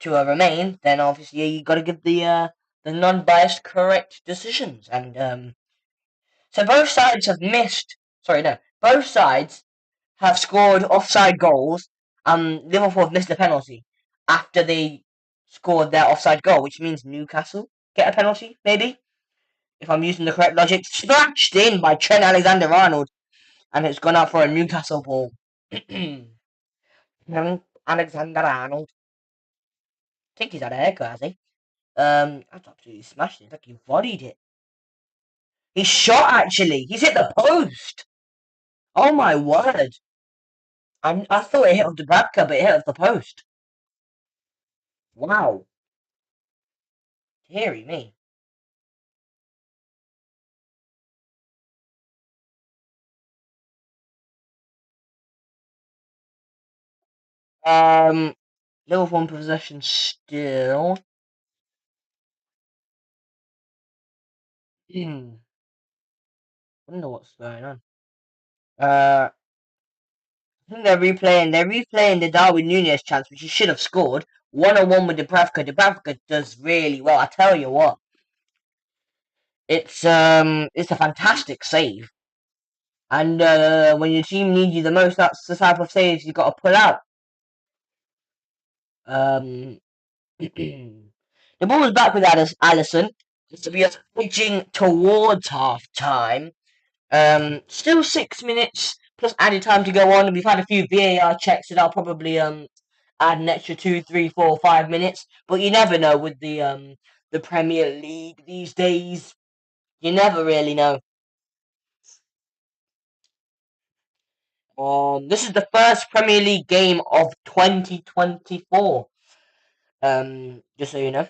remain, then obviously you got to give the non-biased correct decisions, and so both sides have missed. Sorry, no, both sides have scored offside goals, and Liverpool have missed a penalty after they scored their offside goal, which means Newcastle get a penalty, maybe if I'm using the correct logic. Slashed in by Trent Alexander-Arnold, and it's gone out for a Newcastle ball. Alexander-Arnold. I think he's had a haircut, has he? That's absolutely smashed it. It's like he volleyed it. He shot, actually. He's hit the post. Oh, my word. I thought it hit off Dubravka, but it hit off the post. Wow. Deary me. Um, Liverpool in possession still. I wonder what's going on. I think they're replaying the Darwin Nunez chance, which he should have scored. 1-1 with Dubravka. Dubravka does really well. I tell you what, it's a fantastic save. And when your team needs you the most, that's the type of saves you got to pull out. Um, the ball is back with Allison. To be edging towards half time. Still 6 minutes plus added time to go on. We've had a few VAR checks, and I'll probably add an extra 2, 3, 4, 5 minutes. But you never know with the Premier League these days. You never really know. This is the first Premier League game of 2024. Just so you know.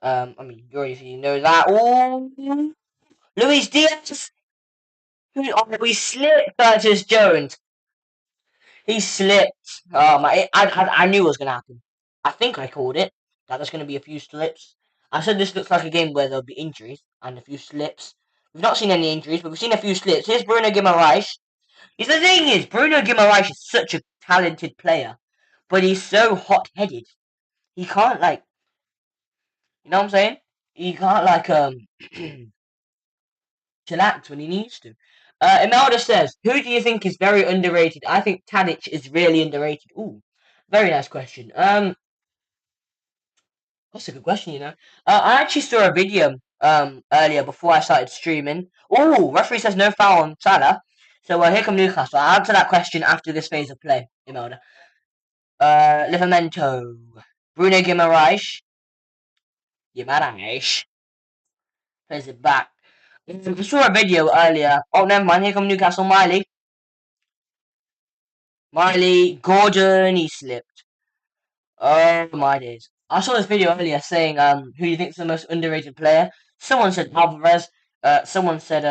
I mean, you already know that. Oh, Luis Diaz. We slipped Curtis Jones. He slipped. Oh my! I knew it was gonna happen. I think I called it. That there's gonna be a few slips. I said this looks like a game where there'll be injuries and a few slips. We've not seen any injuries, but we've seen a few slips. Here's Bruno Guimaraes. The thing is, Bruno Guimaraes is such a talented player, but he's so hot-headed. He can't like, you know what I'm saying? He can't like chillax when he needs to. Imelda says, "Who do you think is very underrated?" I think Tadic is really underrated. Ooh, very nice question. That's a good question. I actually saw a video earlier before I started streaming. Oh, referee says no foul on Salah. So here come Newcastle. I'll answer that question after this phase of play, Imelda. Livramento, Bruno Guimaraes plays it back. We saw a video earlier. Oh, never mind. Here come Newcastle. Gordon. He slipped. Oh my days. I saw this video earlier saying who do you think is the most underrated player? Someone said Alvarez. Someone said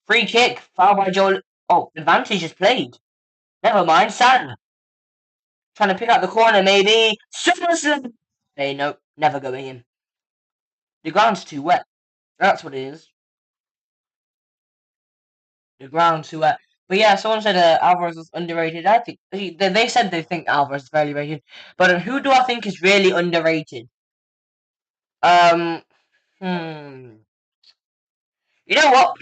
free kick, foul by Joel. Oh, advantage is played. Never mind, Salah. Trying to pick out the corner maybe. Somerset. Hey, no, never going in. The ground's too wet. That's what it is. the ground to But yeah, someone said Alvarez is underrated. I think they said they think Alvarez is fairly rated, but who do I think is really underrated? Um, hmm. You know what?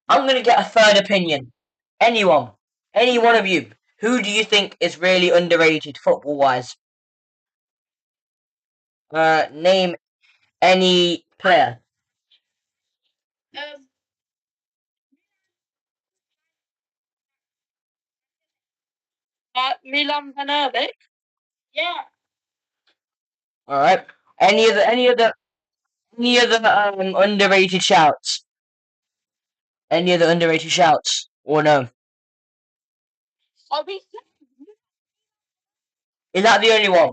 I'm gonna get a third opinion. Anyone, any one of you, who do you think is really underrated football wise? Name any player. Um, Milan Van Erbeek. Yeah. All right. Any other underrated shouts? Any other underrated shouts? Or no? Obviously. Is that the only one?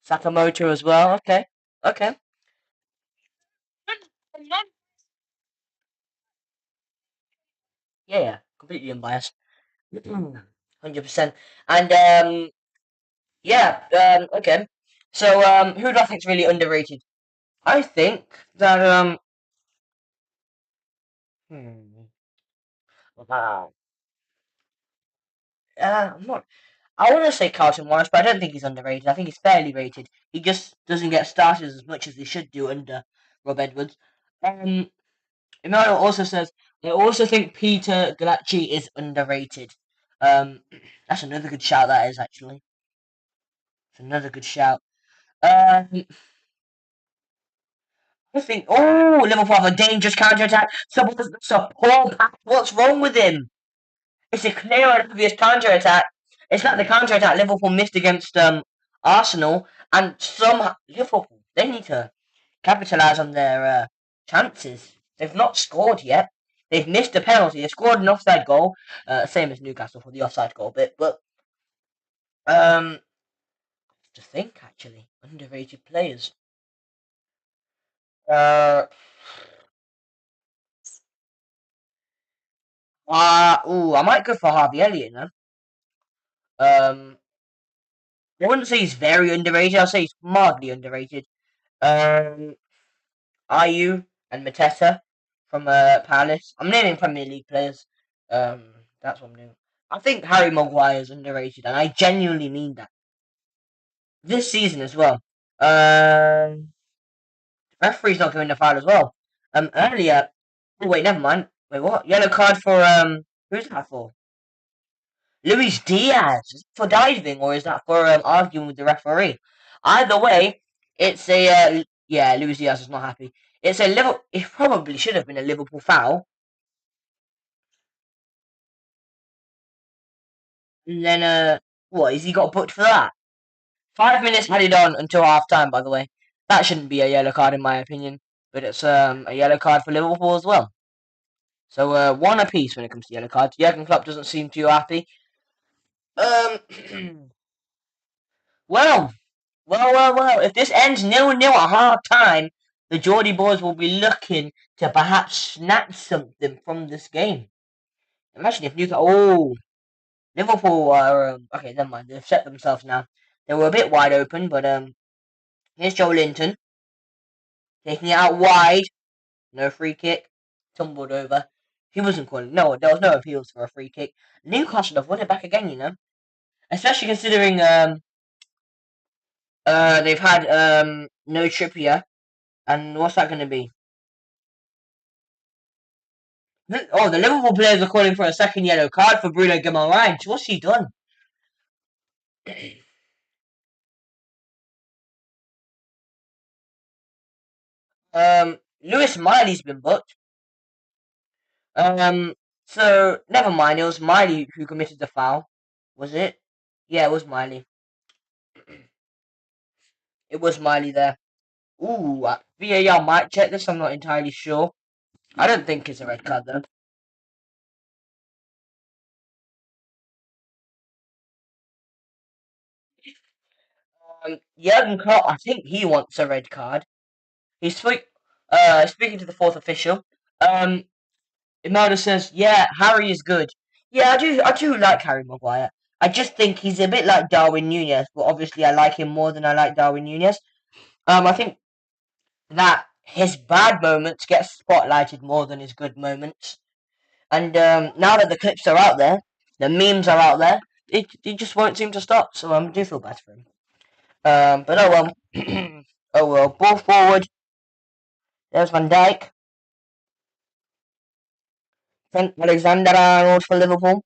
Sakamoto as well. Okay. Okay. Yeah, yeah. Completely unbiased. 100%. And yeah. Okay. So who do I think is really underrated? I think that hmm, wow. I'm not. I want to say Carlton Morris, but I don't think he's underrated. I think he's fairly rated. He just doesn't get started as much as he should do under Rob Edwards. Emmanuel also says they also think Peter Galacci is underrated. Um, that's another good shout. That is actually. It's another good shout. Um, I think. Oh, Liverpool have a dangerous counter attack. Support. What's wrong with him? It's a clear and obvious counter attack. It's like the counter attack Liverpool missed against Arsenal, and somehow Liverpool they need to capitalise on their chances. They've not scored yet. They've missed a penalty. They scored an offside goal, same as Newcastle for the offside goal bit. But um, to think actually, underrated players. Uh, I might go for Harvey Elliott now. Um, I wouldn't say he's very underrated. I'll say he's mildly underrated. Um, Ayew and Mateta from Palace. I'm naming Premier League players. That's what I'm doing. I think Harry Maguire is underrated, and I genuinely mean that. This season as well. Referee's not giving the foul as well. Earlier. Oh wait, never mind. Wait, what? Yellow card for Who's that for? Luis Diaz. Is it for diving or is that for arguing with the referee? Either way, it's a yeah. Luis Diaz is not happy. It's a Liverpool. It probably should have been a Liverpool foul. And then what? Has he got booked for that? 5 minutes added on until half time. By the way, that shouldn't be a yellow card in my opinion. But it's a yellow card for Liverpool as well. So one apiece when it comes to yellow cards. Jurgen Klopp doesn't seem too happy. Um, well, well. If this ends 0-0 at half time, the Geordie boys will be looking to perhaps snatch something from this game. Imagine if Newcastle. Oh, Liverpool are okay. Never mind. They've set themselves now. They were a bit wide open, but here's Joe Linton taking it out wide. No free kick. Tumbled over. He wasn't calling. No, there was no appeals for a free kick. Newcastle have won it back again. You know, especially considering they've had no Trippier, and what's that going to be? Oh, the Liverpool players are calling for a second yellow card for Bruno Guimaraes. What's he done? Lewis Miley's been booked. So never mind. It was Miley who committed the foul. Was it? Yeah, it was Miley. It was Miley there. Ooh, VAR might check this. I'm not entirely sure. I don't think it's a red card though. Jurgen Klopp, I think he wants a red card. He's speaking to the fourth official. Imelda says, "Yeah, Harry is good. Yeah, I do like Harry Maguire. I just think he's a bit like Darwin Nunez, but obviously I like him more than I like Darwin Nunez. I think that his bad moments get spotlighted more than his good moments. And now that the clips are out there, the memes are out there, it just won't seem to stop. So I do feel bad for him. But oh well. Oh well. Ball forward. There's Van Dijk. Trent Alexander-Arnold for Liverpool.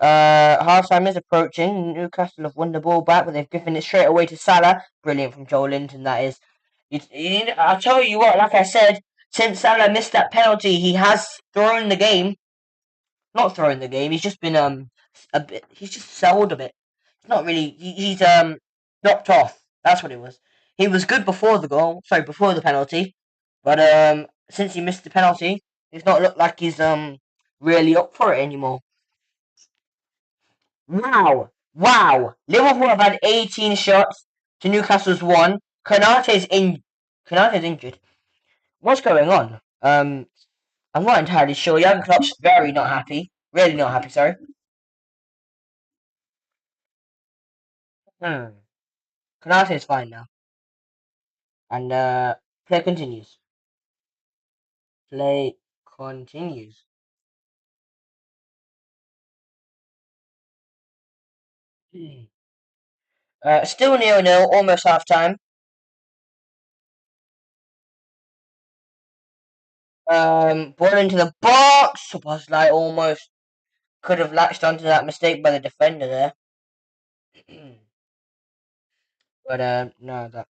Half-time is approaching. Newcastle have won the ball back, but they've given it straight away to Salah. Brilliant from Joel Linton, that is. I'll tell you what, like I said, since Salah missed that penalty, he has thrown the game. Not thrown the game, he's just been a bit. He's just sold a bit. It's not really. He's dropped off. That's what it was. He was good before the goal. Sorry, before the penalty, but since he missed the penalty, it's not looked like he's really up for it anymore. Wow. Wow. Liverpool have had 18 shots to Newcastle's 1. Konate's injured. What's going on? I'm not entirely sure. Jurgen Klopp's very not happy. Really not happy, sorry. Konate is fine now. And play continues. Play continues. Still 0-0, almost half time. Ball into the box. Szoboszlai almost could have latched onto that mistake by the defender there. But no, that's.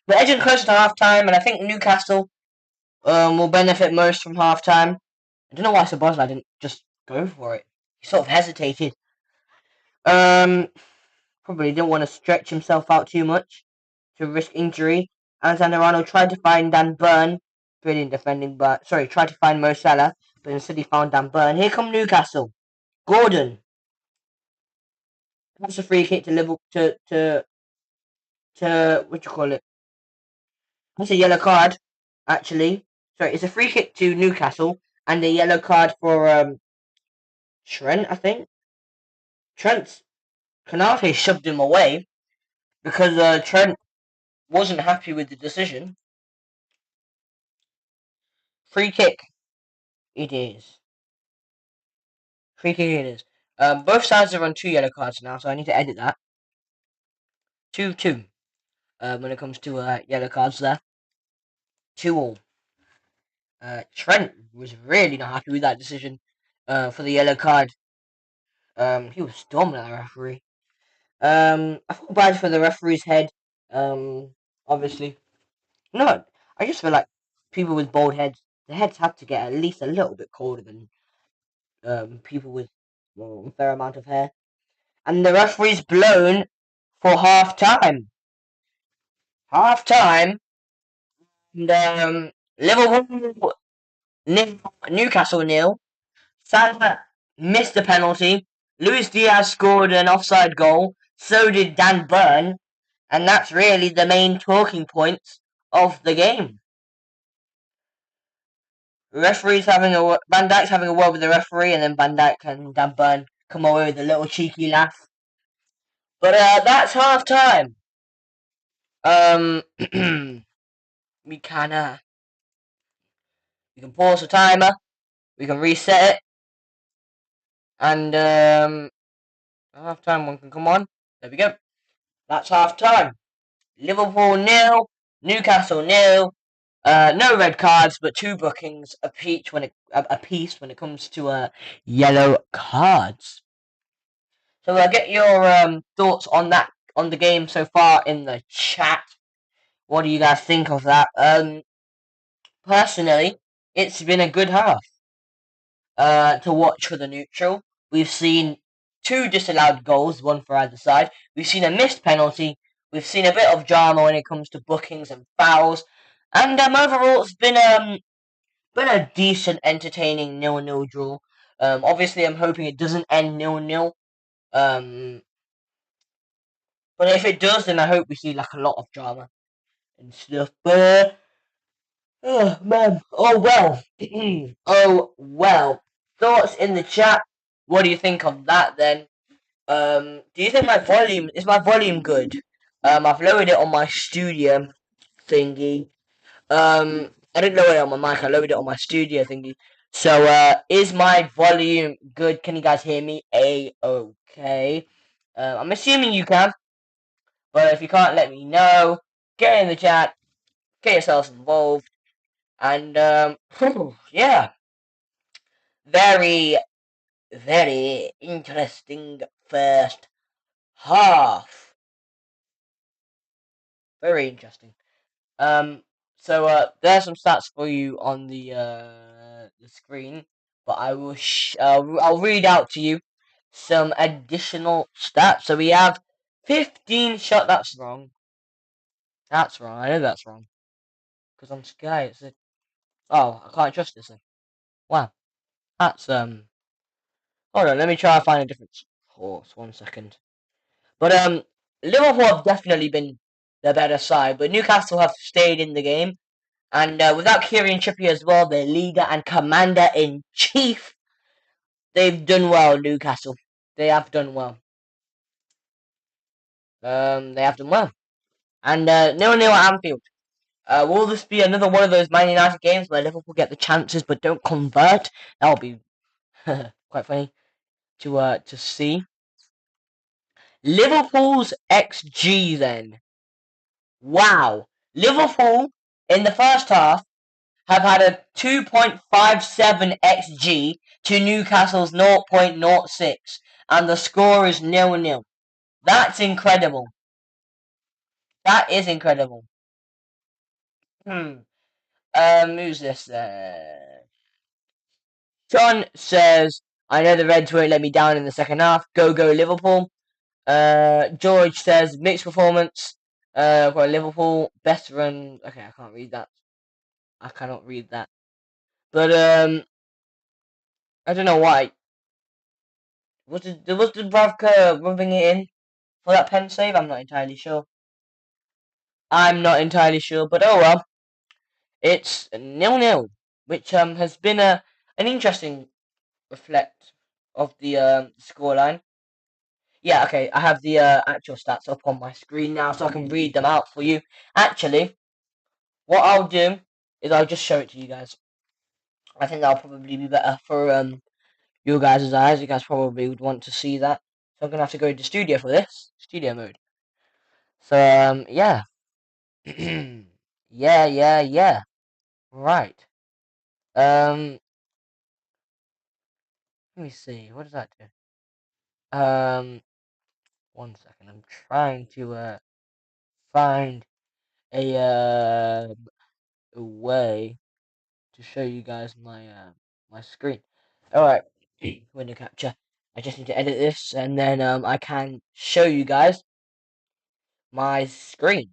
We're edging closer to half time, and I think Newcastle will benefit most from half time. I don't know why Szoboszlai didn't just go for it. He sort of hesitated. Probably didn't want to stretch himself out too much to risk injury. Alexander-Arnold tried to find Dan Burn. Brilliant defending, but sorry, tried to find Mo Salah, but instead he found Dan Burn. Here come Newcastle. Gordon. That's a free kick to Liverpool to what you call it? That's a yellow card, actually. Sorry, it's a free kick to Newcastle and a yellow card for Trent, I think. Konate shoved him away because Trent wasn't happy with the decision. Free kick. It is. Free kick it is. Both sides are on 2 yellow cards now, so I need to edit that. 2-2. When it comes to yellow cards there. 2-all. Trent was really not happy with that decision for the yellow card. He was storming at the referee. I feel bad for the referee's head. Obviously. No, I just feel like people with bald heads, their heads have to get at least a little bit colder than people with a fair amount of hair. And the referee's blown for half time. Half time. And Liverpool Newcastle 0. Salah missed the penalty. Luis Diaz scored an offside goal. So did Dan Burn. And that's really the main talking points of the game. Van Dijk's having a word with the referee, and then Van Dijk and Dan Burn come away with a little cheeky laugh. But that's half time. We can pause the timer. We can reset it, and half time one can come on. There we go. That's half time. Liverpool 0, Newcastle 0. No red cards, but 2 bookings apiece when it comes to yellow cards. So I'll get your thoughts on the game so far in the chat. What do you guys think of that? Personally, it's been a good half to watch for the neutral. We've seen 2 disallowed goals, 1 for either side. We've seen a missed penalty. We've seen a bit of drama when it comes to bookings and fouls. And overall, it's been a decent, entertaining 0-0 draw. Obviously, I'm hoping it doesn't end 0-0. But if it does, then I hope we see like a lot of drama and stuff. But oh man, oh well, oh well. Thoughts in the chat. What do you think of that then? Do you think my volume good? I've lowered it on my studio thingy. I didn't lower it on my mic. I lowered it on my studio thingy. So, is my volume good? Can you guys hear me? Okay. I'm assuming you can. But if you can't, let me know. Get in the chat. Get yourselves involved. And, yeah. Very, very interesting first half. Very interesting. There's some stats for you on the screen, but I will I'll read out to you some additional stats. So we have 15 shot. That's wrong. That's wrong. I know that's wrong because on Sky it's a. Oh, I can't trust this thing. Wow, that's Hold on, let me try to find a different horse. 1 second. But Liverpool have definitely been the better side, but Newcastle have stayed in the game. And without Kieran Trippier as well, their leader and commander-in-chief, they've done well, Newcastle. They have done well. They have done well. And 0-0 at Anfield. Will this be another one of those Man United games where Liverpool get the chances but don't convert? That would be quite funny to see. Liverpool's XG then. Wow. Liverpool in the first half have had a 2.57 xg to Newcastle's 0.06, and the score is 0-0. That's incredible. That is incredible. Who's this? John says, I know the Reds won't let me down in the second half. Go Liverpool. George says, mixed performance. For Liverpool, best run. Okay, I can't read that. I cannot read that. But I don't know why. Was Dubravka rubbing it in for that pen save? I'm not entirely sure. But oh well. It's 0-0, which has been an interesting reflect of the scoreline. Yeah, okay, I have the actual stats up on my screen now, so I can read them out for you. Actually, what I'll do is I'll just show it to you guys. I think that'll probably be better for your guys' eyes. You guys probably would want to see that. So I'm gonna have to go into studio for this. Studio mode. So yeah. yeah. Right. Let me see. What does that do? 1 second. I'm trying to find a way to show you guys my screen. All right. Window capture. I just need to edit this, and then I can show you guys my screen.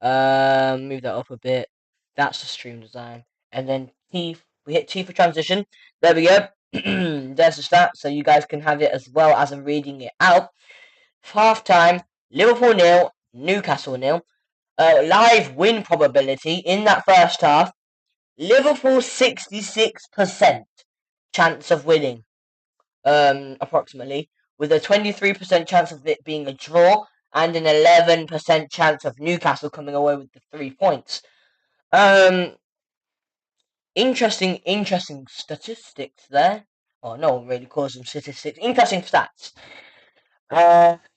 Move that up a bit. That's the stream design. And then T, we hit T for transition. There we go. There's the stat, so you guys can have it as well as I'm reading it out. Half time, Liverpool 0, Newcastle 0. Live win probability in that first half, Liverpool 66% chance of winning, approximately, with a 23% chance of it being a draw and an 11% chance of Newcastle coming away with the 3 points. Interesting statistics there. Oh, no one really calls them statistics. Interesting stats.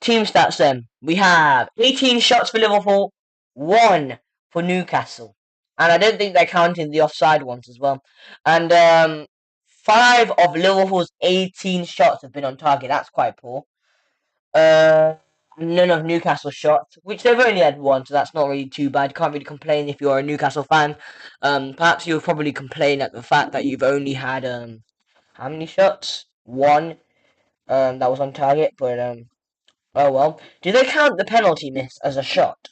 Team stats then. We have 18 shots for Liverpool, 1 for Newcastle. And I don't think they're counting the offside ones as well. And 5 of Liverpool's 18 shots have been on target. That's quite poor. None of Newcastle's shots, which they've only had 1, so that's not really too bad. Can't really complain if you're a Newcastle fan. Perhaps you'll probably complain at the fact that you've only had how many shots? 1 that was on target, but oh well. Do they count the penalty miss as a shot?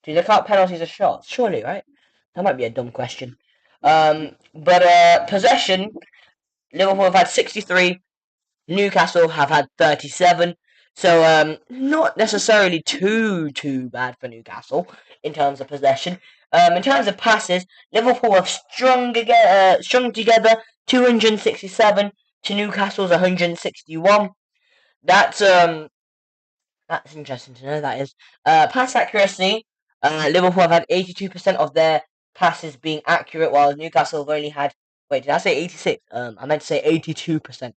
Do they count penalties as shots? Surely, right? That might be a dumb question. But possession, Liverpool have had 63, Newcastle have had 37. So not necessarily too bad for Newcastle in terms of possession. In terms of passes, Liverpool have strung together 267 to Newcastle's 161. That's interesting to know. That is pass accuracy. Liverpool have had 82% of their passes being accurate, while Newcastle have only had. Wait, did I say 86? I meant to say 82%.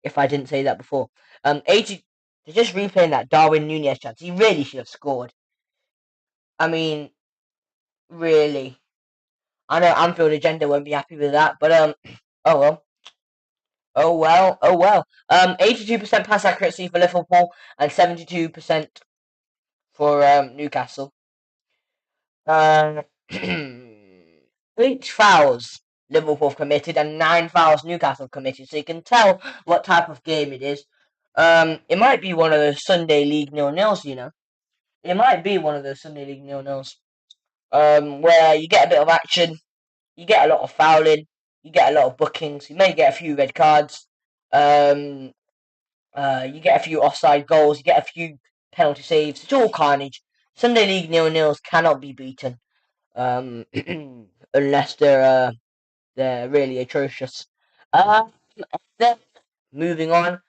If I didn't say that before. 80. They're just replaying that Darwin Nunez chance. He really should have scored. I mean, really. I know Anfield agenda won't be happy with that, but oh well. Oh well, oh well. 82% pass accuracy for Liverpool and 72% for Newcastle. 8 fouls Liverpool have committed and 9 fouls Newcastle committed, so you can tell what type of game it is. It might be one of those Sunday League 0-0s, you know. It might be one of those Sunday League 0-0s. Where you get a bit of action, you get a lot of fouling, you get a lot of bookings, you may get a few red cards. Um, you get a few offside goals, you get a few penalty saves. It's all carnage. Sunday League 0-0s cannot be beaten, unless they're really atrocious. Uh, then moving on,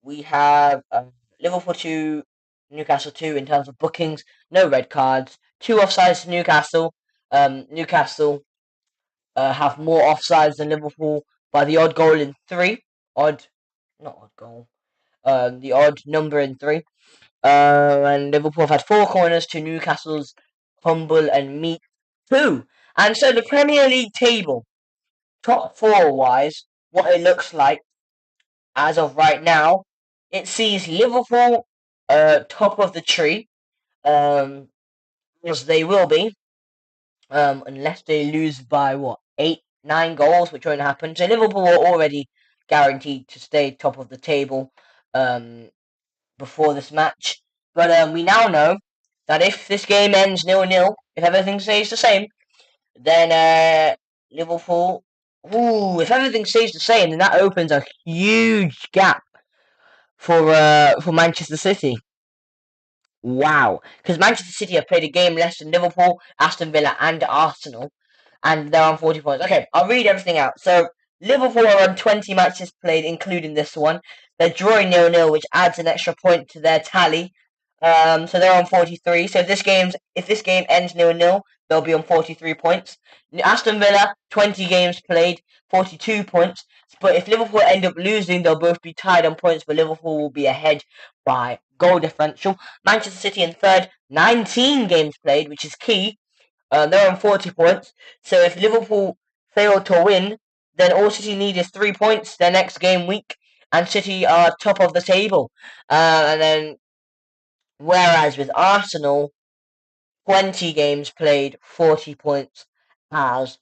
we have Liverpool 2, Newcastle 2 in terms of bookings. No red cards. 2 offsides to Newcastle. Newcastle have more offsides than Liverpool by the odd goal in 3. Not odd goal. The odd number in 3. And Liverpool have had 4 corners to Newcastle's humble and meek 2. And so the Premier League table, top 4 wise, what it looks like as of right now, it sees Liverpool top of the tree, as they will be, unless they lose by what 8-9 goals, which won't happen. So Liverpool are already guaranteed to stay top of the table before this match. But we now know that if this game ends 0-0, if everything stays the same, then Liverpool. Ooh, if everything stays the same, then that opens a huge gap for Manchester City. Wow, because Manchester City have played a game less than Liverpool, Aston Villa, and Arsenal, and they're on 40 points. Okay, I'll read everything out. So Liverpool are on 20 matches played, including this one. They're drawing 0-0, which adds an extra point to their tally. So they're on 43. So if this game ends 0-0, they'll be on 43 points. Aston Villa 20 games played, 42 points. But if Liverpool end up losing, they'll both be tied on points, but Liverpool will be ahead by goal differential. Manchester City in third, 19 games played, which is key. They're on 40 points. So if Liverpool fail to win, then all City need is 3 points their next game week, and City are top of the table. And then, whereas with Arsenal, 20 games played, 40 points as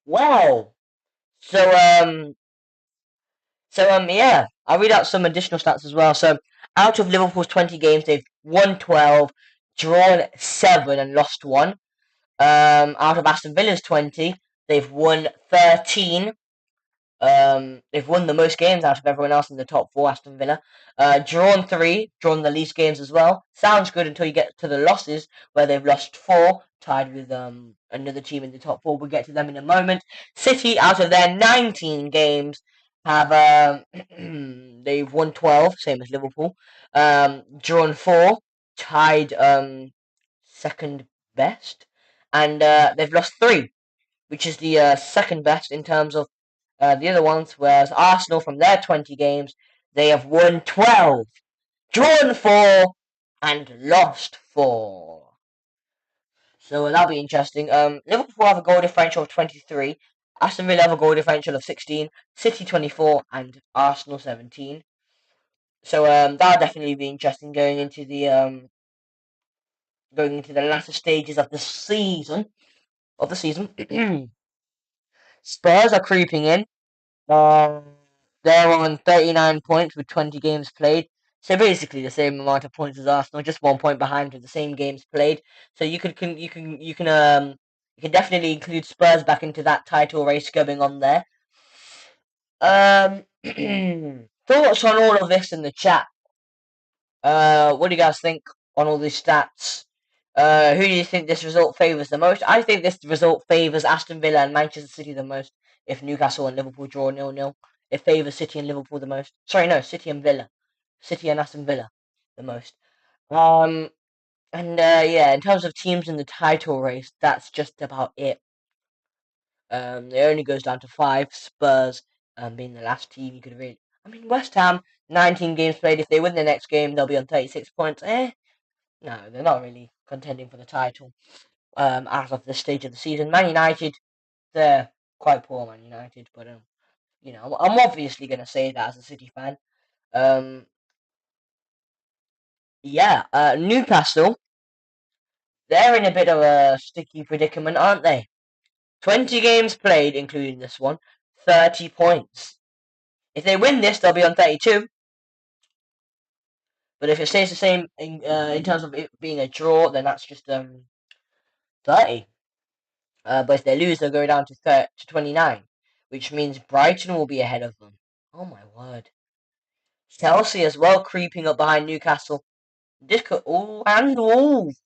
well. So, yeah, I'll read out some additional stats as well. So, out of Liverpool's 20 games, they've won 12, drawn 7, and lost 1. Out of Aston Villa's 20, they've won 13. They've won the most games out of everyone else in the top 4, Aston Villa. Drawn 3, drawn the least games as well. Sounds good until you get to the losses, where they've lost 4, tied with another team in the top 4. We'll get to them in a moment. City, out of their 19 games, have they've won 12, same as Liverpool. Drawn 4, tied second best, and they've lost 3, which is the second best in terms of the other ones. Whereas Arsenal, from their 20 games, they have won 12, drawn 4, and lost 4. So that'll be interesting. Liverpool have a goal differential of 23. Aston Villa have a goal differential of 16. City 24 and Arsenal 17. So that'll definitely be interesting going into the latter stages of the season. Spurs are creeping in. Uh, they're on 39 points with 20 games played. So basically the same amount of points as Arsenal, just 1 point behind with the same games played. So you can definitely include Spurs back into that title race going on there. Thoughts on all of this in the chat? What do you guys think on all these stats? Who do you think this result favours the most? I think this result favours Aston Villa and Manchester City the most. If Newcastle and Liverpool draw 0-0, it favours City and Liverpool the most. Sorry, no, City and Villa, City and Aston Villa, the most. And yeah, in terms of teams in the title race, that's just about it. It only goes down to 5. Spurs being the last team you could really. I mean, West Ham, 19 games played. If they win the next game, they'll be on 36 points. No, they're not really contending for the title as of this stage of the season. Man United, they're quite poor, Man United, but I'm obviously going to say that as a City fan. Yeah, Newcastle, they're in a bit of a sticky predicament, aren't they? 20 games played, including this one, 30 points. If they win this, they'll be on 32. But if it stays the same in terms of it being a draw, then that's just 30. But if they lose, they'll go down to 29, which means Brighton will be ahead of them. Oh my word! Chelsea as well, creeping up behind Newcastle. This could and Wolves.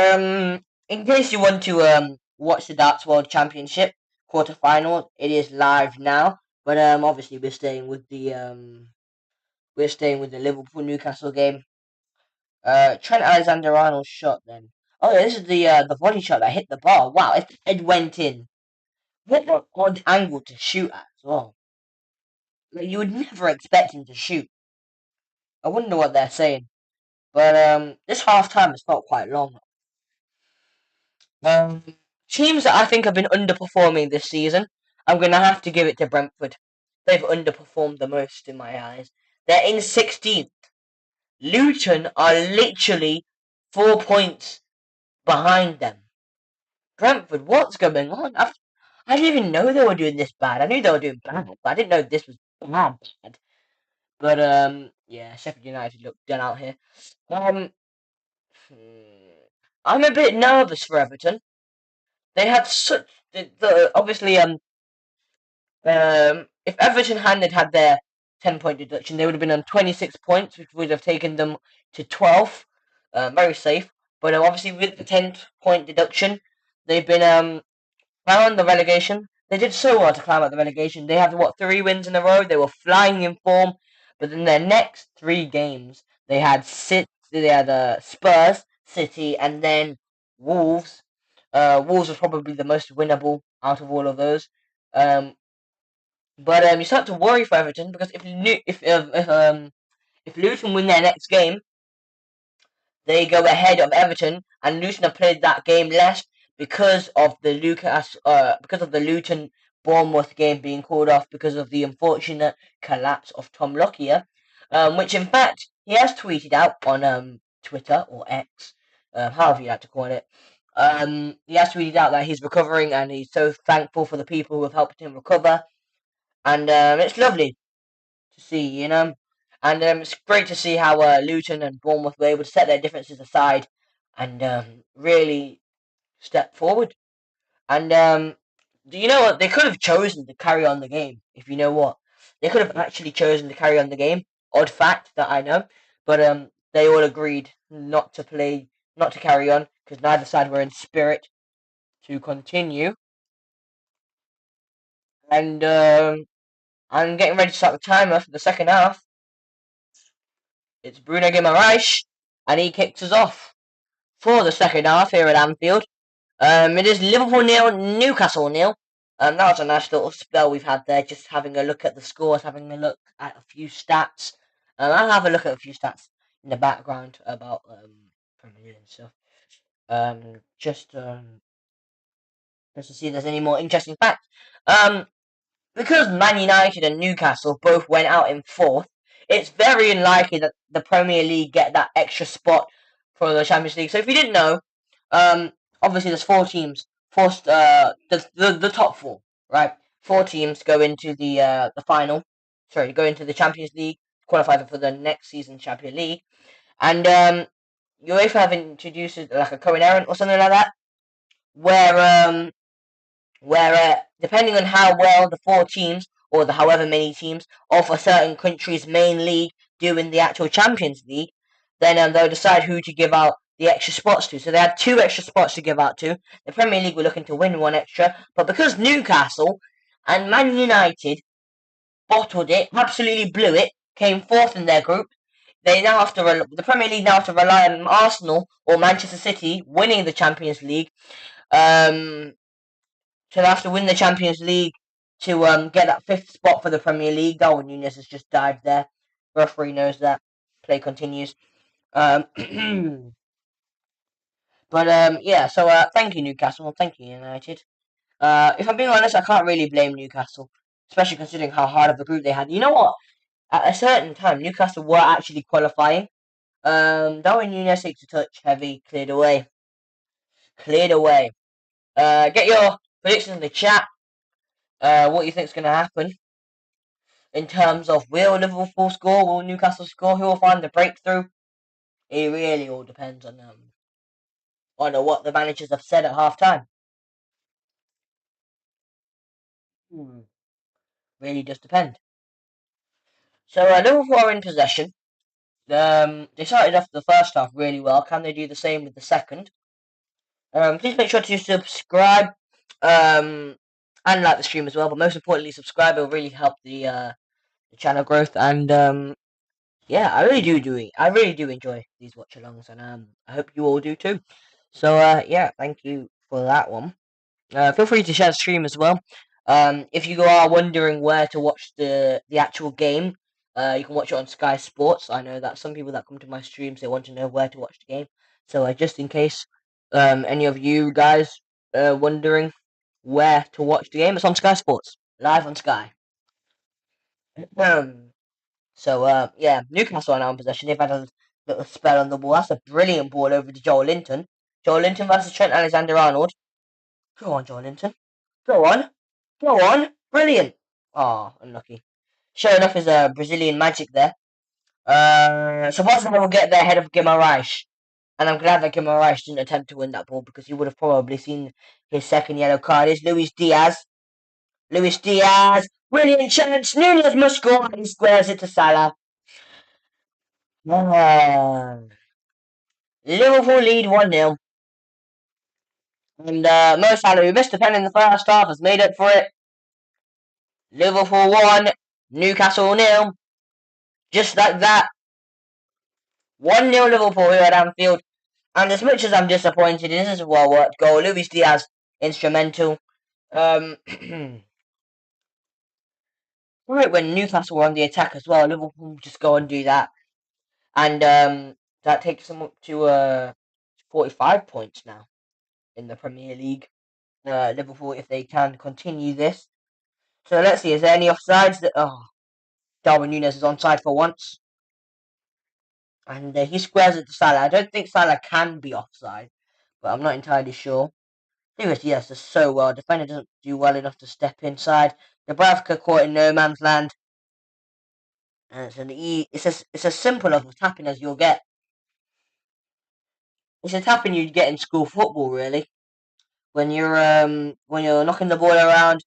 In case you want to watch the Darts World Championship quarterfinal, it is live now. But obviously we're staying with the Liverpool Newcastle game. Trent Alexander-Arnold shot then. Oh yeah, this is the volley shot that hit the bar. Wow, if the head went in, what an odd angle to shoot at as well. Like, you would never expect him to shoot. I wonder what they're saying. But this half time has felt quite long. Um, Teams that I think have been underperforming this season, I'm gonna have to give it to Brentford. They've underperformed the most in my eyes. They're in 16th. Luton are literally 4 points behind them. Brentford, what's going on? I didn't even know they were doing this bad. I knew they were doing bad, but I didn't know this was bad. But yeah, Sheffield United look done out here. Um, I'm a bit nervous for Everton. They had such obviously if Everton hadn't had their 10-point deduction, they would have been on 26 points, which would have taken them to 12th. Very safe. But obviously with the 10-point deduction, they've been found the relegation. They did so well to climb out the relegation. They have 3 wins in a row. They were flying in form, but in their next 3 games, they had Spurs, City, and then Wolves. Wolves was probably the most winnable out of all of those. But you start to worry for Everton because if Luton win their next game, they go ahead of Everton, and Luton have played that game less because of the Luton Bournemouth game being called off because of the unfortunate collapse of Tom Lockyer, which in fact he has tweeted out on Twitter or X, however you like to call it. He has tweeted out that he's recovering and he's so thankful for the people who have helped him recover, and it's lovely to see. And it's great to see how Luton and Bournemouth were able to set their differences aside and really step forward. And do you know what? They could have chosen to carry on the game, if you know what. They could have actually chosen to carry on the game. Odd fact that I know. But they all agreed not to carry on, because neither side were in spirit to continue. And I'm getting ready to start the timer for the second half. It's Bruno Guimaraes, and he kicks us off for the second half here at Anfield. It is Liverpool 0, Newcastle 0. That was a nice little spell we've had there, just having a look at the scores, having a look at a few stats. I'll have a look at a few stats in the background about Premier League and stuff. Just to see if there's any more interesting facts. Because Man United and Newcastle both went out in 4th, it's very unlikely that the Premier League get that extra spot for the Champions League. So if you didn't know, obviously there's 4 teams. The top 4, right? 4 teams go into the final. Sorry, go into the Champions League, qualify for the next season's Champions League, and UEFA have introduced like a co-inherent or something like that, where depending on how well the 4 teams or the however many teams of a certain country's main league do in the actual Champions League, then they'll decide who to give out the extra spots to. So they had 2 extra spots to give out to. The Premier League were looking to win 1 extra, but because Newcastle and Man United bottled it, absolutely blew it, came 4th in their group, the Premier League now have to rely on Arsenal or Manchester City winning the Champions League So they have to win the Champions League to get that fifth spot for the Premier League. Darwin Núñez has just dived there. Referee knows that. Play continues. Um, yeah. So thank you Newcastle. Thank you United. If I'm being honest, I can't really blame Newcastle, especially considering how hard of a group they had. You know what? At a certain time, Newcastle were actually qualifying. Darwin Núñez takes a touch, heavy, cleared away. Cleared away. Get your predictions in the chat. What you think's going to happen in terms of will Liverpool score, will Newcastle score, who will find the breakthrough? It really all depends on what the managers have said at half time. Really does depend. So Liverpool are in possession. They started off the first half really well. Can they do the same with the second? Please make sure to subscribe and like the stream as well. But most importantly, subscribe. It will really help the channel growth. And yeah, I really do enjoy these watch-alongs, and I hope you all do too. So yeah, thank you for that one. Feel free to share the stream as well. If you are wondering where to watch the actual game, you can watch it on Sky Sports. I know that some people that come to my streams, they want to know where to watch the game. So just in case any of you guys wondering where to watch the game, it's on Sky Sports, live on Sky. So yeah, Newcastle are now in possession. They've had a little spell on the ball. That's a brilliant ball over to Joel Linton. Joel Linton versus Trent Alexander-Arnold. Go on, Joel Linton. Go on. Go on. Brilliant. Oh, unlucky. Showing off his Brazilian magic there. So Barcelona will get there ahead of Guimaraes. And I'm glad that Guimaraes didn't attempt to win that ball because he would have probably seen his second yellow card. Is Luis Diaz. Luis Diaz. Brilliant chance. Núñez must score and he squares it to Salah. Liverpool lead 1-0. And Mo Salah, who missed the pen in the first half, has made up for it. Liverpool 1, Newcastle 0. Just like that. 1-0 Liverpool here at Anfield. And as much as I'm disappointed, this is a well worked goal. Luis Diaz, instrumental. Right when Newcastle were on the attack as well, Liverpool just go and do that. And that takes them up to 45 points now in the Premier League. Liverpool, if they can continue this. So let's see, is there any offsides? Darwin Núñez is onside for once. And he squares it to Salah. I don't think Salah can be offside, but I'm not entirely sure. Luis Diaz does so well. Defender doesn't do well enough to step inside. Dubravka caught in no man's land. And it's as simple of a tapping as you'll get. It's a tapping you'd get in school football, really. When you're knocking the ball around.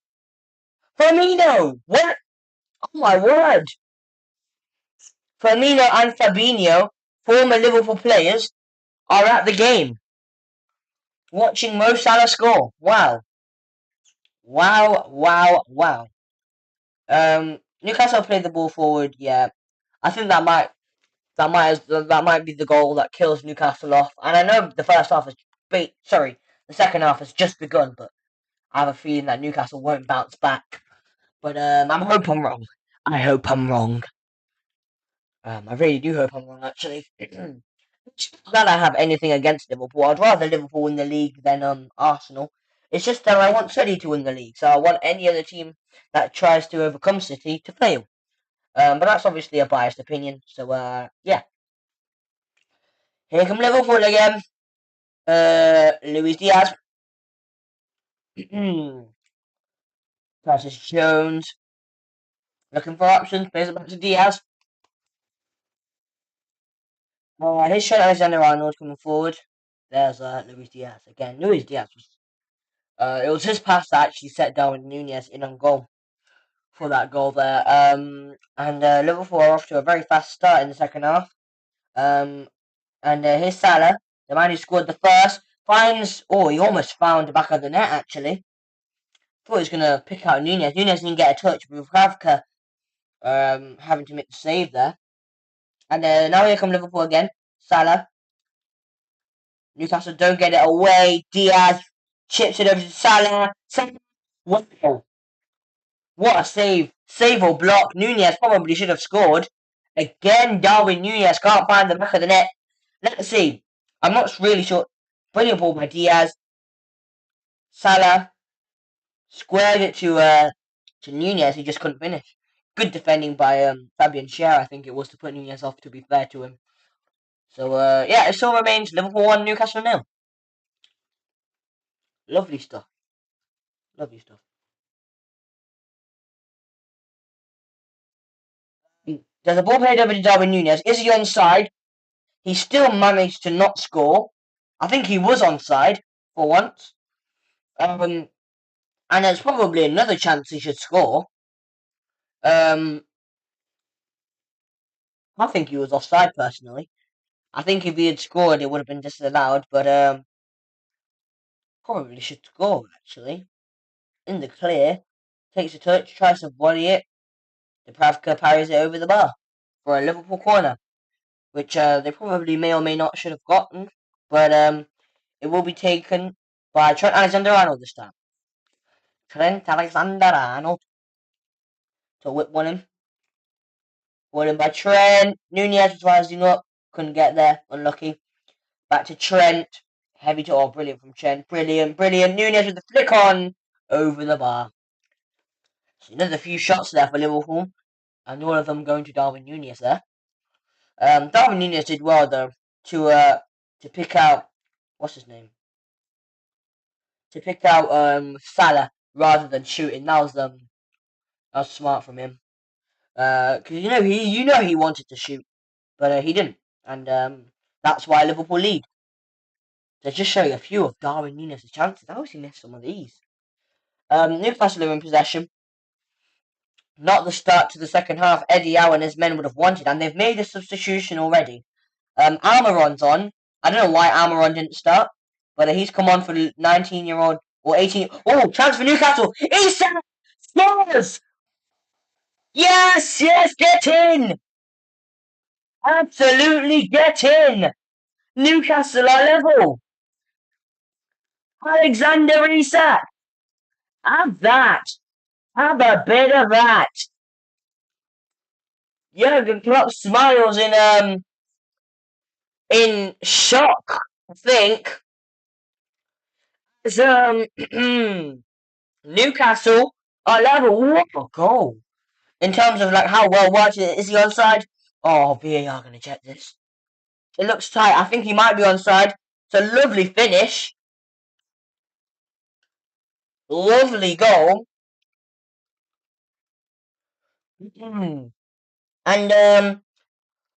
Firmino! What? Oh my word! Firmino and Fabinho, former Liverpool players, are at the game. Watching Mo Salah score. Wow. Wow, wow, wow. Newcastle played the ball forward, yeah. I think that might be the goal that kills Newcastle off. And I know the second half has just begun, but I have a feeling that Newcastle won't bounce back. But I hope I'm wrong. I hope I'm wrong. I really do hope I'm wrong, actually. Not that I have anything against Liverpool. I'd rather Liverpool win the league than Arsenal. It's just that I want City to win the league, so I want any other team that tries to overcome City to fail. But that's obviously a biased opinion. So yeah. Here come Liverpool again. Luis Diaz. Curtis Jones. Looking for options. Plays it back to Diaz. Here's Trent Alexander-Arnold coming forward. There's Luis Diaz again. Luis Diaz was. It was his pass that actually set Darwin Núñez in on goal for that goal there. And Liverpool are off to a very fast start in the second half. And here's Salah, the man who scored the first, finds. Oh, he almost found the back of the net actually. Thought he was gonna pick out Núñez. Núñez didn't get a touch, but Dubravka having to make the save there. And now here come Liverpool again. Salah. Newcastle don't get it away. Diaz chips it over to Salah. Wow, what a save! Save or block. Nunez probably should have scored. Again, Darwin Nunez can't find the back of the net. Let's see. I'm not really sure. Brilliant ball by Diaz. Salah squared it to Nunez, who just couldn't finish. Good defending by Fabian Schär, I think it was, to put Nunez off, to be fair to him. So yeah, it still remains Liverpool 1, Newcastle 0. Lovely stuff. Lovely stuff. There's a ball played over to Darwin Nunez. Is he onside? He still managed to not score. I think he was onside for once. And there's probably another chance he should score. I think he was offside personally. I think if he had scored, it would have been disallowed, but probably should score actually. In the clear, takes a touch, tries to volley it. Dubravka parries it over the bar for a Liverpool corner, which they probably may or may not should have gotten, but it will be taken by Trent Alexander-Arnold this time. Trent Alexander-Arnold to whip one in. Ball in by Trent. Nunez was rising up, couldn't get there, unlucky. Back to Trent. Heavy to brilliant from Trent. Brilliant. Nunez with the flick on over the bar. So another few shots there for Liverpool, and all of them going to Darwin Nunez there. Darwin Nunez did well though to pick out what's his name? To pick out Salah rather than shooting. That was smart from him. Because he wanted to shoot, but he didn't, and that's why Liverpool lead. To just show you a few of Darwin Nunez's chances. How has he missed some of these? Newcastle are in possession. Not the start to the second half Eddie Howe and his men would have wanted, and they've made a substitution already. Almiron's on. I don't know why Almiron didn't start, but he's come on for 19-year-old or 18. Oh, chance for Newcastle. Isak scores! Yes, get in! Absolutely get in! Newcastle are level. Alexander Isak. Have that. Have a bit of that. Jurgen Klopp smiles in shock, I think. As Newcastle are level. What a goal! In terms of like how well worked it is, he onside? Oh, VAR gonna check this. It looks tight. I think he might be onside. It's a lovely finish. Lovely goal. And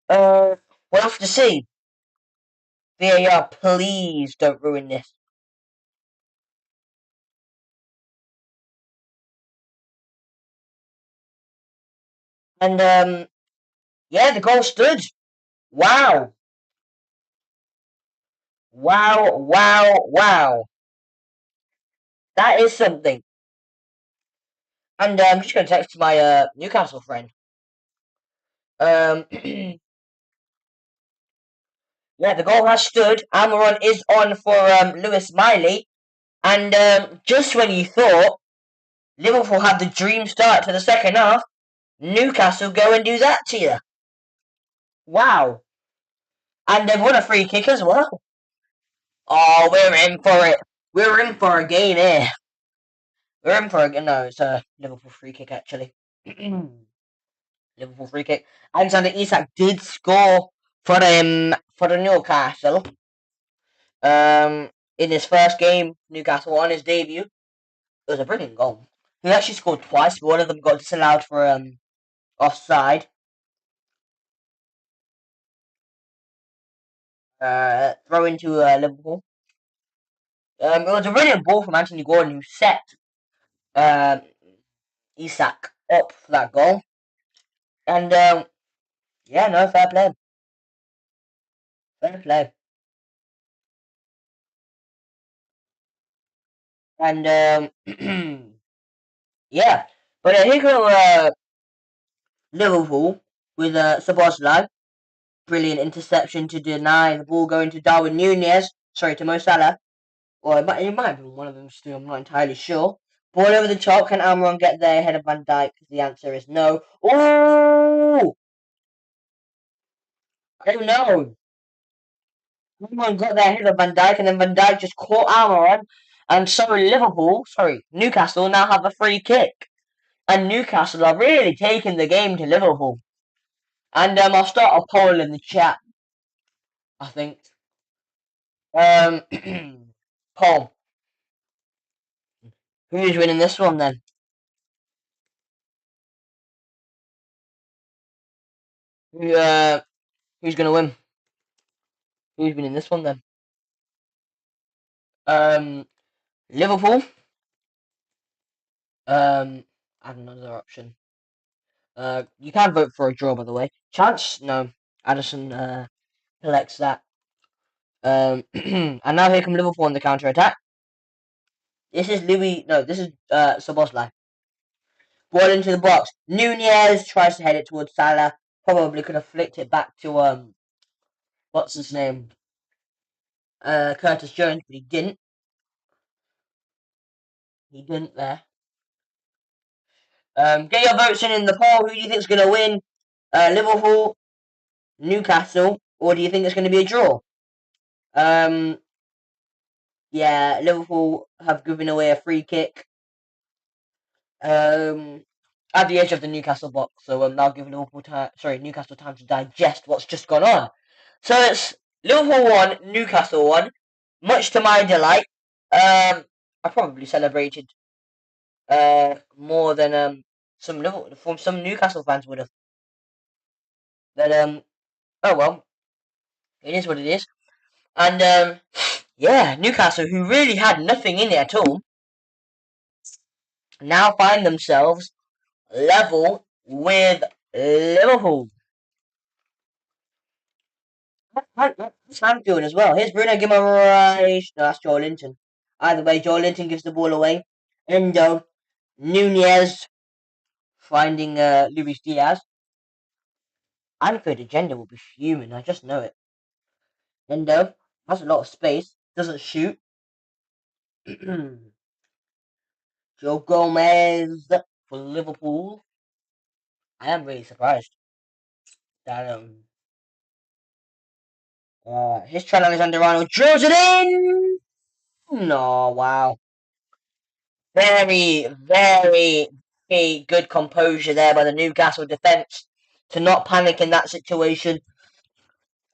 we'll have to see. VAR, please don't ruin this. And yeah, the goal stood. Wow. Wow. That is something. And I'm just going to text my Newcastle friend. Yeah, the goal has stood. Almiron is on for Lewis Miley. And just when you thought Liverpool had the dream start to the second half, Newcastle go and do that to you. Wow. And they've won a free kick as well. Oh, we're in for it. We're in for a game here. We're in for a... No, it's a Liverpool free kick, actually. Liverpool free kick. Alexander Isak did score for the Newcastle. In his first game, Newcastle, on his debut. It was a brilliant goal. He actually scored twice, but one of them got disallowed for offside. Throw into Liverpool. It was a brilliant ball from Anthony Gordon, who set Isak up for that goal. And yeah, no, fair play. Fair play. And yeah, but here go Liverpool with Szoboszlai. Brilliant interception to deny the ball going to Darwin Nunez. Sorry, to Mo Salah. Or it might have been one of them still, I'm not entirely sure. Ball over the top, can Almiron get there ahead of Van Dijk? The answer is no. Oh! I don't know. Almiron got there ahead of Van Dijk, and then Van Dijk just caught Almiron. And Newcastle now have a free kick. And Newcastle are really taking the game to Liverpool. And I'll start a poll in the chat, I think. Poll. Who's winning this one then? Who's gonna win? Who's winning this one then? Liverpool. Add another option. You can vote for a draw, by the way. Chance? No. Addison collects that. And now here come Liverpool on the counter attack. This is Louis. No, this is Szoboszlai. Ball into the box. Nunez tries to head it towards Salah. Probably could have flicked it back to what's his name? Curtis Jones, but he didn't. He didn't there. Get your votes in the poll. Who do you think is going to win? Liverpool, Newcastle, or do you think it's going to be a draw? Yeah, Liverpool have given away a free kick. At the edge of the Newcastle box, so now giving Newcastle time to digest what's just gone on. So it's Liverpool 1, Newcastle 1. Much to my delight. I probably celebrated more than some Newcastle fans would have. But oh well, it is what it is. And yeah, Newcastle, who really had nothing in it at all, now find themselves level with Liverpool. That's Anfield as well. Here's Bruno Guimaraes. No, that's Joel Linton. Either way, Joel Linton gives the ball away. Endo, Nunez finding Luis Diaz. Anfield agenda will be fuming. I just know it. Endo has a lot of space. Doesn't shoot. Joe Gomez for Liverpool. I am really surprised that his Trent Alexander-Arnold drills it in. No, wow. Very, very, very good composure there by the Newcastle defence to not panic in that situation.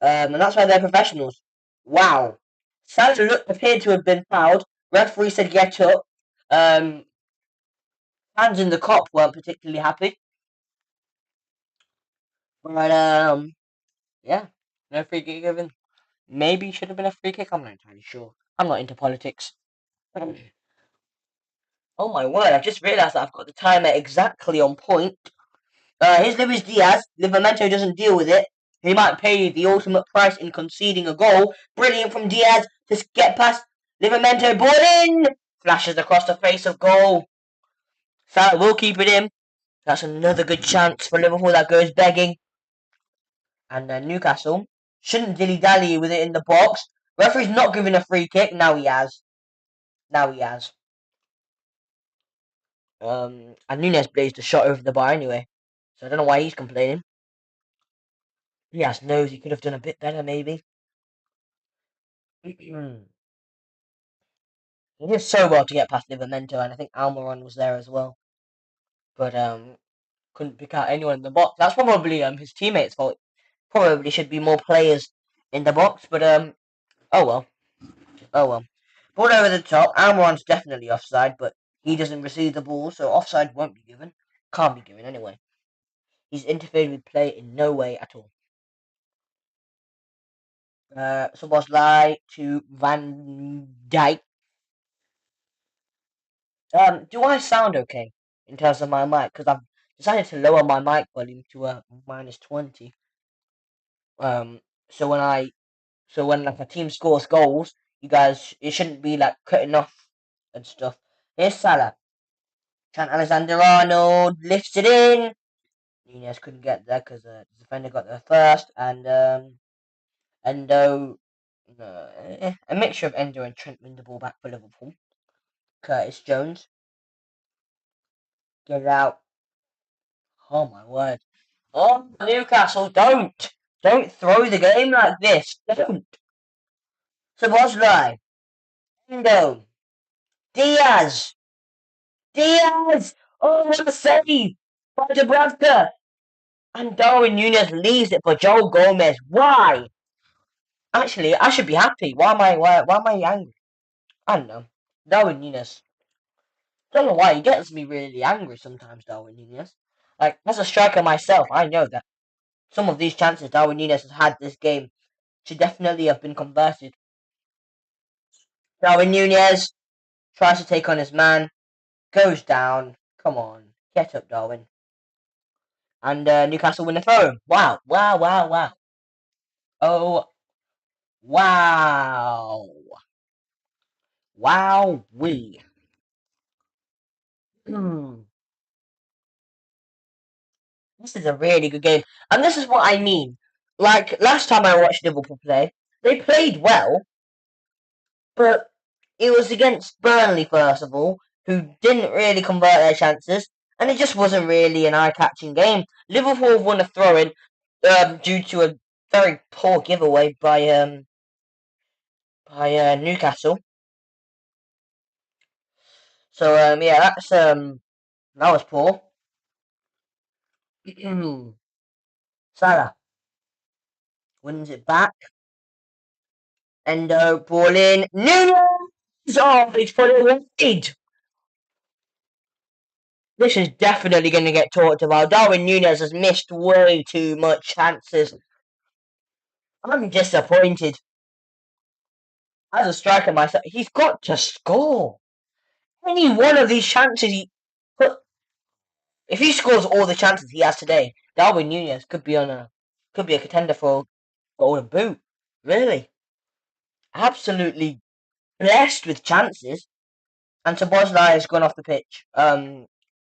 And that's why they're professionals. Wow. Salah appeared to have been fouled. Referee said get up. Fans in the Kop weren't particularly happy. But yeah, no free kick given. Maybe should have been a free kick. I'm not entirely sure. I'm not into politics. Oh my word! I've just realised that I've got the timer exactly on point. Here's Luis Diaz. Livramento doesn't deal with it. He might pay the ultimate price in conceding a goal. Brilliant from Diaz to get past Livramento. Ball in! Flashes across the face of goal. Salah will keep it in. That's another good chance for Liverpool that goes begging. And Newcastle shouldn't dilly-dally with it in the box. Referee's not giving a free kick. Now he has. And Nunez blazed a shot over the bar anyway. So I don't know why he's complaining. He has nose. He could have done a bit better, maybe. He did so well to get past Livramento, and I think Almiron was there as well. But couldn't pick out anyone in the box. That's probably his teammates' fault. Probably should be more players in the box, but oh well. Oh well. Ball over the top. Almiron's definitely offside, but he doesn't receive the ball, so offside won't be given. Can't be given anyway. He's interfered with play in no way at all. Szoboszlai to Van Dijk. Do I sound okay in terms of my mic? Because I've decided to lower my mic volume to -20. Um, so when I when like a team scores goals, you guys it shouldn't be like cutting off and stuff. Here's Salah. Trent Alexander-Arnold lifts it in. Nunez couldn't get there because the defender got there first, and Endo a mixture of Endo and Trent win the ball back for Liverpool. Curtis Jones, get it out. Oh my word. Oh, Newcastle, don't throw the game like this. Don't. Szoboszlai, Endo, Diaz, Diaz. Oh, what a save by Dubravka. And Darwin Núñez leaves it for Joe Gomez. Why? Actually, I should be happy. Why am I angry? I don't know. Darwin Núñez. Don't know why he gets me really angry sometimes. Darwin Núñez. Like as a striker myself, I know that some of these chances Darwin Núñez has had this game should definitely have been converted. Darwin Núñez tries to take on his man, goes down. Come on, get up, Darwin. And Newcastle win the throw. Wow, wow, wow, wow. Oh, wow. Wow, we. This is a really good game. And this is what I mean. Like, last time I watched Liverpool play, they played well, but it was against Burnley, first of all, who didn't really convert their chances, and it just wasn't really an eye-catching game. Liverpool won a throw-in due to a very poor giveaway by Newcastle. So yeah, that was poor. Salah wins it back. Endo ball in. Nunes! Oh, he's put it wide. This is definitely going to get talked about. Darwin Núñez has missed way too much chances. I'm disappointed. As a striker myself, he's got to score. Any one of these chances, if he scores all the chances he has today, Darwin Núñez could be a contender for Golden Boot. Really, absolutely blessed with chances. And Szoboszlai has gone off the pitch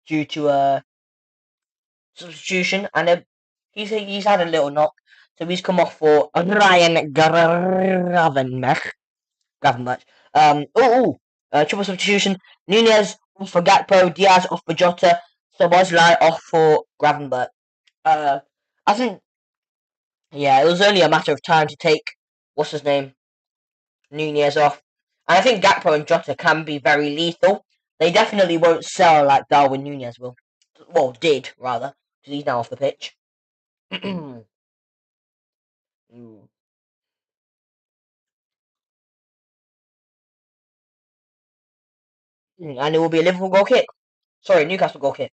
due to a substitution, and he's had a little knock, so he's come off for Ryan Gravenberch. Gravenberch. Triple substitution. Nunez off for Gakpo, Diaz off for Jota, Szoboszlai off for Gravenberch. I think, yeah, it was only a matter of time to take what's his name, Nunez off. And I think Gakpo and Jota can be very lethal. They definitely won't sell like Darwin Nunez will. Well, did rather, because he's now off the pitch. Mm. And it will be a Liverpool goal kick. Sorry, Newcastle goal kick.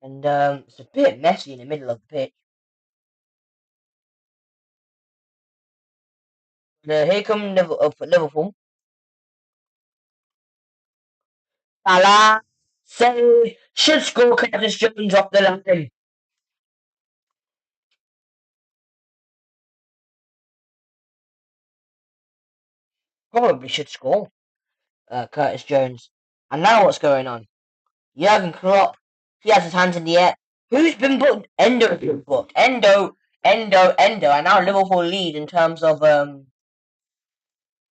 And it's a bit messy in the middle of the pitch. Here come Liverpool. Salah, say, should score Curtis Jones off the line. Probably should score Curtis Jones. And now what's going on? Jurgen Klopp, he has his hands in the air. Who's been booked? Endo been booked. Endo. And now Liverpool lead in terms of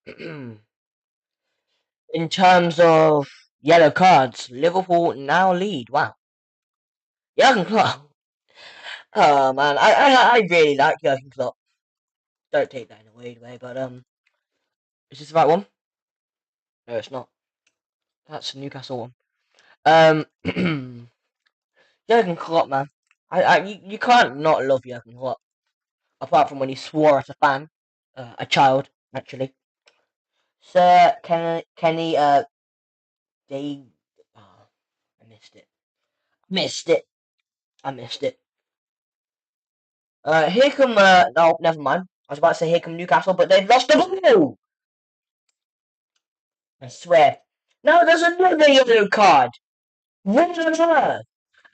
in terms of yellow cards. Liverpool now lead. Wow. Jurgen Klopp. Oh man, I really like Jurgen Klopp. Don't take that in a weird way, but is this the right one? No, it's not. That's the Newcastle one. Jurgen Klopp, man. You can't not love Jurgen Klopp. Apart from when he swore at a fan, a child actually. Sir Kenny, they. Oh, I missed it. Missed it. I missed it. Here come. No, never mind. I was about to say here come Newcastle, but they've lost the ball. I swear. Now there's another yellow card. What on earth?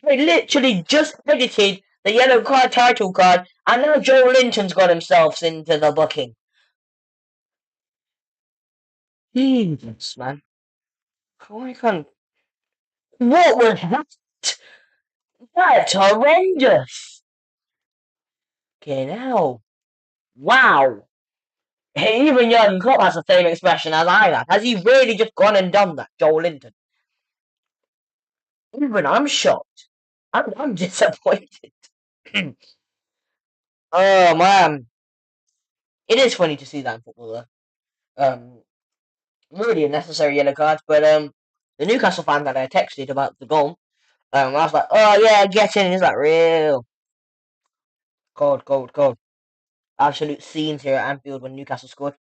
They literally just edited the yellow card title card, and now Joe Linton's got himself into the booking. Jesus, man. Why can't. What was that? That's horrendous. Okay, now. Wow. Hey, even Jurgen Klopp has the same expression as I have. Has he really just gone and done that, Joel Linton? Even I'm shocked. I'm disappointed. Oh man, it is funny to see that in football though. Um, really unnecessary yellow cards, but the Newcastle fan that I texted about the goal, I was like, oh yeah, get in. He's like, real cold, cold, cold. Absolute scenes here at Anfield when Newcastle scored.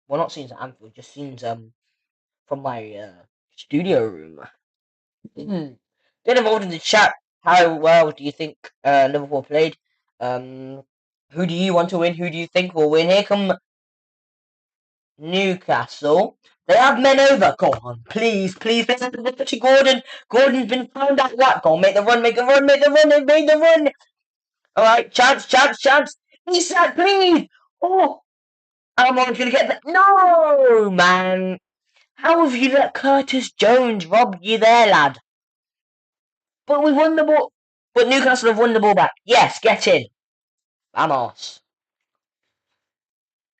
Well, not scenes at Anfield, just scenes from my studio room. Get involved in the chat. How well do you think Liverpool played? Um, who do you want to win? Who do you think will win? Here come Newcastle. They have men over. Go on, please, please. To Gordon. Gordon's been found out. What? Go on, make the run, make the run, make the run. They made the run. All right, chance, chance, chance. Isak, please. Oh, Almon's gonna get the. No, man. How have you let Curtis Jones rob you there, lad? But we won the ball. But Newcastle have won the ball back. Yes, get in. Vamos.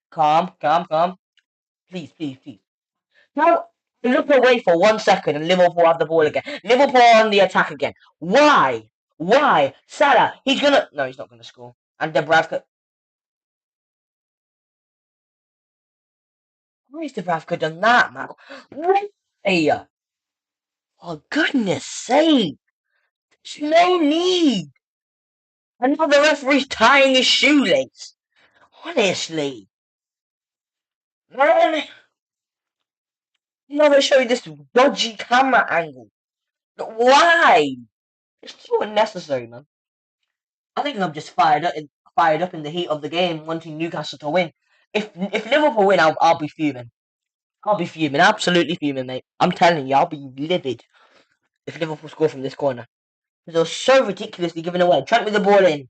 Calm, calm, calm. Please, please, please. No, look away for 1 second and Liverpool have the ball again. Liverpool on the attack again. Why? Why? Salah, he's gonna. No, he's not gonna score. And Dubravka. Why has Dubravka done that, man? Why? Oh, goodness sake. There's no need. Another referee's tying his shoelace. Honestly. Man, never show you this dodgy camera angle. Why? It's so unnecessary, man. I think I'm just fired up in the heat of the game, wanting Newcastle to win. If Liverpool win, I'll be fuming. I'll be fuming, absolutely fuming, mate. I'm telling you, I'll be livid if Liverpool score from this corner. They're so ridiculously given away. Trent with the ball in.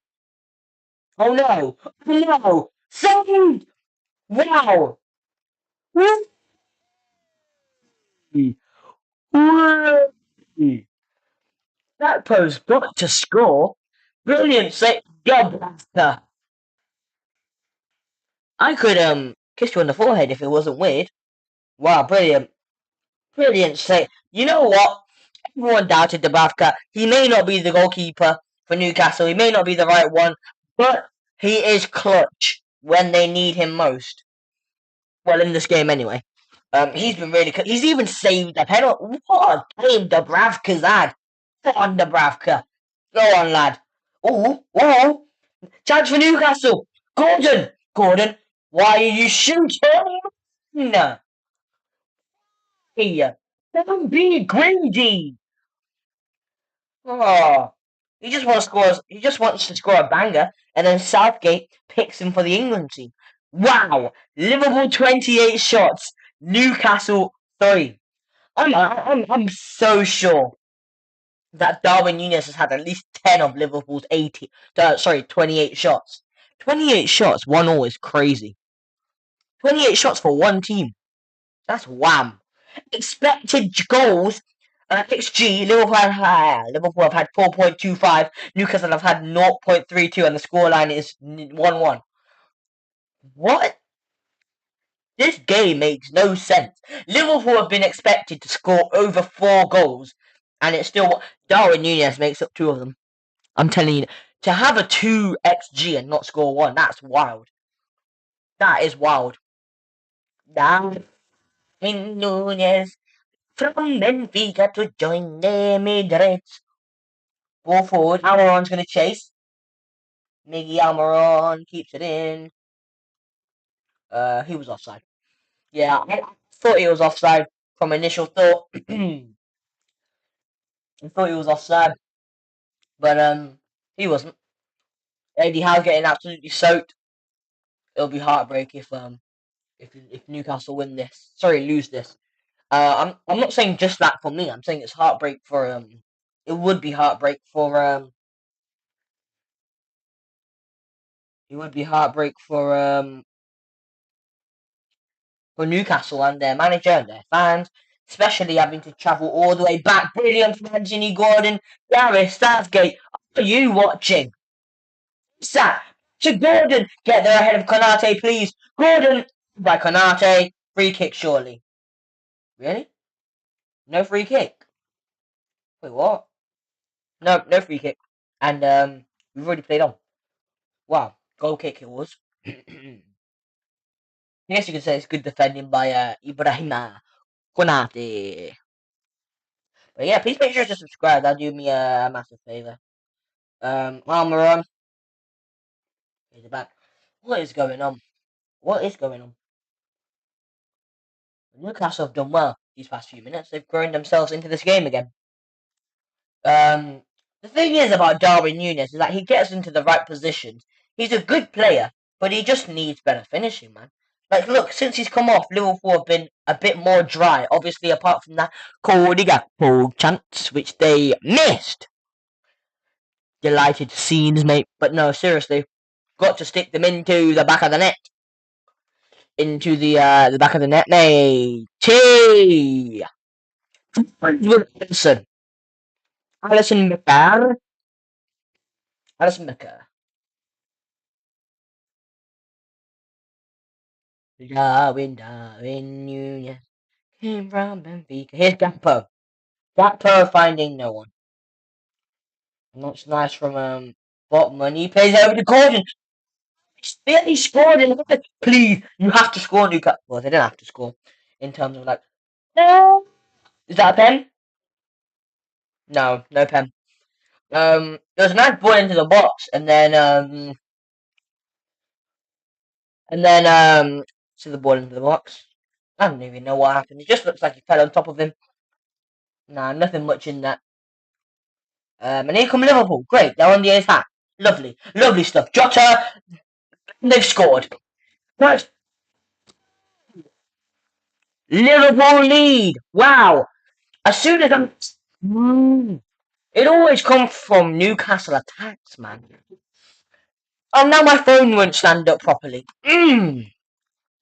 Oh no! Oh no! Saved! Wow! That post got to score. Brilliant save. Blaster. I could kiss you on the forehead if it wasn't weird. Wow, brilliant. Brilliant save. You know what? Everyone doubted Dubravka. He may not be the goalkeeper for Newcastle. He may not be the right one, but he is clutch when they need him most. Well, in this game anyway. He's been really. He's even saved a penalty. What a game Dubravka's had. What on Dubravka? Go on, lad. Oh, oh! Chance for Newcastle. Gordon, Gordon. Why are you shooting? No. Here. Don't be greedy. Oh, he just wants to score. He just wants to score a banger, and then Southgate picks him for the England team. Wow! Liverpool 28 shots, Newcastle 3. I'm so sure that Darwin Núñez has had at least 10 of Liverpool's 80. 28 shots. 28 shots, 1-1 is crazy. 28 shots for one team. That's wham. Expected goals, XG, Liverpool have had 4.25, Newcastle have had 0.32, and the scoreline is 1-1. What? This game makes no sense. Liverpool have been expected to score over 4 goals, and it's still. Darwin Núñez makes up 2 of them. I'm telling you, to have a 2 XG and not score 1, that's wild. That is wild. Darwin Núñez from Benfica to join the Emirates. Ball forward. Almiron's going to chase. Miggy Almiron keeps it in. He was offside. Yeah, I thought he was offside from initial thought. I thought he was offside, but he wasn't. Eddie Howe's getting absolutely soaked. It'll be heartbreak if Newcastle win this. Sorry, lose this. I'm not saying just that for me. I'm saying it's heartbreak for It would be heartbreak for It would be heartbreak for Newcastle and their manager and their fans especially having to travel all the way back. Brilliant from Anthony Gordon. Gareth Southgate, are you watching? Sat to Gordon. Get there ahead of Konate, please. Gordon by Konate. Free kick, surely. Really? No free kick? Wait, what? No, no free kick. And we've already played on. Wow, goal kick it was. I guess you could say it's good defending by Ibrahima Konate. But yeah, please make sure to subscribe. That'll do me a massive favour. Almiron. Here's the back. What is going on? What is going on? Newcastle have done well these past few minutes. They've grown themselves into this game again. The thing is about Darwin Núñez is that he gets into the right positions. He's a good player, but he just needs better finishing, man. Like, look, since he's come off, Liverpool have been a bit more dry. Obviously, apart from that Cody Gakpo chance, which they missed. Delighted scenes, mate. But no, seriously, got to stick them into the back of the net. Into the back of the net, mate. T. Wilson. Alison Becker. Alison Becker. Darwin Núñez came from Benfica. Here's Gakpo. Gakpo finding no one. And that's nice from Botman. He plays over to Gordon. He scored in the please, you have to score Newcastle. Well, they don't have to score in terms of like. No. Is that a pen? No, no pen. There was a nice ball into the box, and then see the ball into the box. I don't even know what happened. It just looks like he fell on top of him. Nah, nothing much in that. And here come Liverpool. Great, they're on the attack. Lovely, lovely stuff. Jota, they've scored. Right. Liverpool lead. Wow. As soon as it always comes from Newcastle attacks, man. Oh, now my phone won't stand up properly.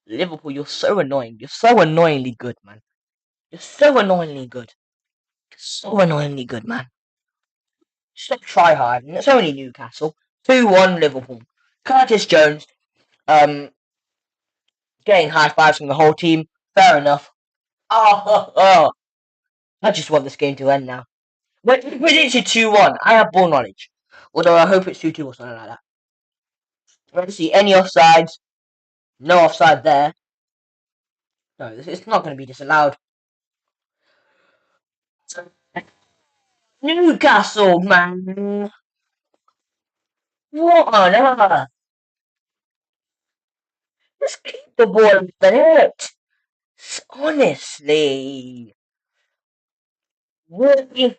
Liverpool, you're so annoying. You're so annoyingly good, man. You're so annoyingly good. So annoyingly good, man. Stop try harding. It's only Newcastle. 2-1 Liverpool. Curtis Jones, getting high fives from the whole team. Fair enough. Oh. I just want this game to end now. When we predicted 2-1, I have ball knowledge. Although I hope it's 2-2 or something like that. I don't see any offsides. No offside there. No, it's not going to be disallowed. Newcastle, man. What on earth? Just keep the ball in the net. Honestly. Really?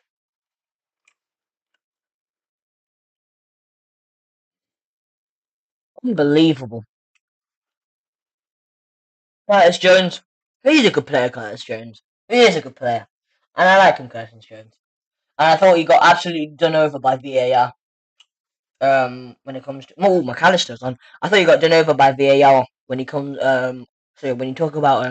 Unbelievable. Curtis Jones. He's a good player, Curtis Jones. He is a good player. And I like him, Curtis Jones. And I thought he got absolutely done over by VAR. When it comes to McAllister's on. I thought he got done over by VAR when he comes so when you talk about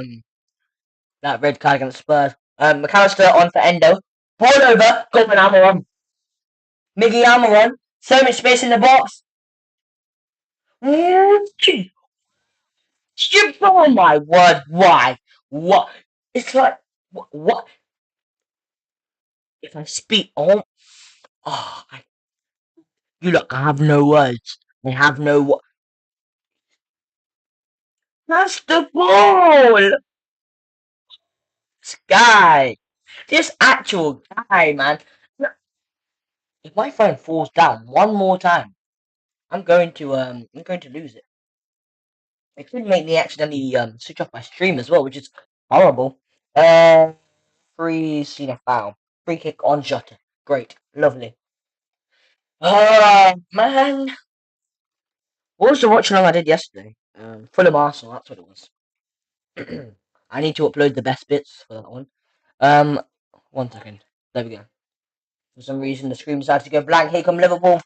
that red card against Spurs. McAllister on for Endo. Ball over, go for Almiron. Miggy Almiron. So much space in the box. Oh my word, why? What? It's like what? If I speak you look, I have no words. I have no That's the ball! This guy. This actual guy, man. If my phone falls down one more time, I'm going to lose it. It could make me accidentally switch off my stream as well, which is horrible. Free seen a foul. Free kick on Jota. Great. Lovely. Oh man. What was the watchalong I did yesterday? Fulham Arsenal, that's what it was. I need to upload the best bits for that one. 1 second. There we go. For some reason the screen decided to go blank. Here come Liverpool.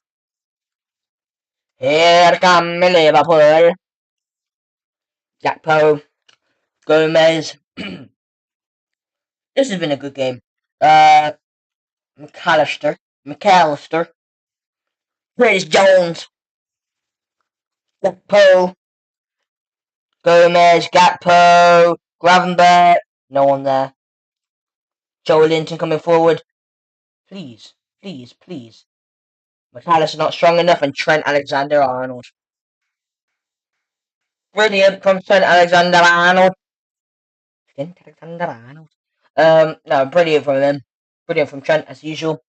Here come Liverpool. Gakpo. Gomez. This has been a good game. Uh, McAllister, Curtis Jones, Gakpo, Gomez, Gakpo, Gravenberch, no one there. Joe Linton coming forward. Please, please, please. McAllister not strong enough, and Trent Alexander-Arnold. Brilliant from Trent Alexander-Arnold. No, brilliant from him. Brilliant from Trent as usual.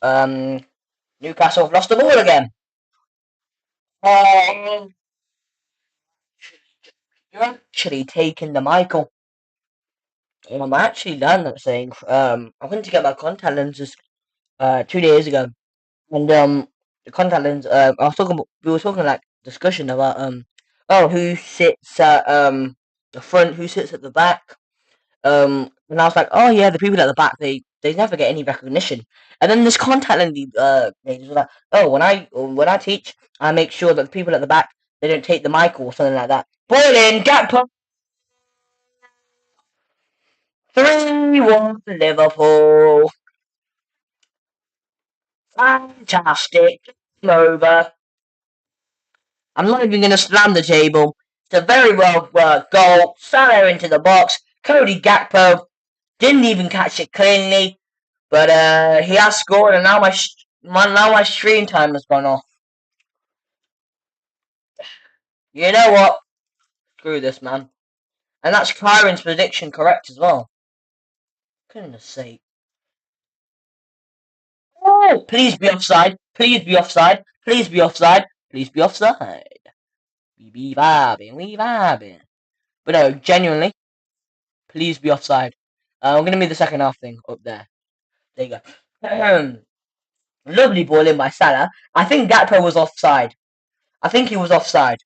Newcastle have lost the ball again. You're actually taking the Michael. I'm actually done that saying. I went to get my contact lenses 2 days ago, and the contact lens. We were talking like discussion about who sits at the front, who sits at the back. And I was like, oh yeah, the people at the back, they never get any recognition. And then this contact lens ladies were like, oh, when I teach, I make sure that the people at the back, they don't take the mic or something like that. Ball in, Gakpo. 3-1 Liverpool. Fantastic. Over. I'm not even going to slam the table. It's a very well worked goal. Salah into the box. Cody Gakpo didn't even catch it cleanly, but he has scored, and now my stream time has gone off. You know what? Screw this, man. And that's Kyron's prediction correct as well. Goodness sake. Oh, please be offside. Please be offside. Please be offside. Please be offside. We vibing. But no, genuinely, please be offside. I'm going to move the second half thing up there. There you go. Lovely ball in by Salah. I think Gakpo was offside. I think he was offside.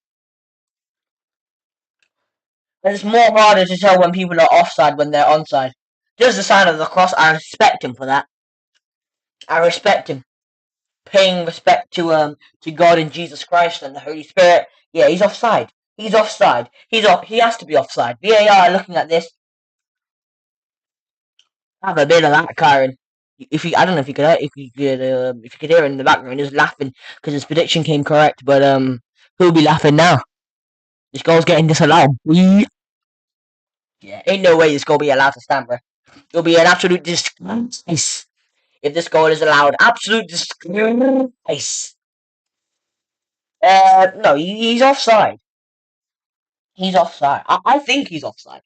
And it's more harder to tell when people are offside when they're onside. There's the sign of the cross. I respect him for that. I respect him. Paying respect to God and Jesus Christ and the Holy Spirit. Yeah, he's offside. He's offside. He has to be offside. VAR looking at this. Have a bit of that, Kyron. I don't know if you could hear it in the background, he's laughing because his prediction came correct. But who'll be laughing now? This goal's getting disallowed. Yeah, ain't no way this goal be allowed to stand, bro. It'll be an absolute disgrace if this goal is allowed. Absolute disgrace. No, he's offside. He's offside. I think he's offside.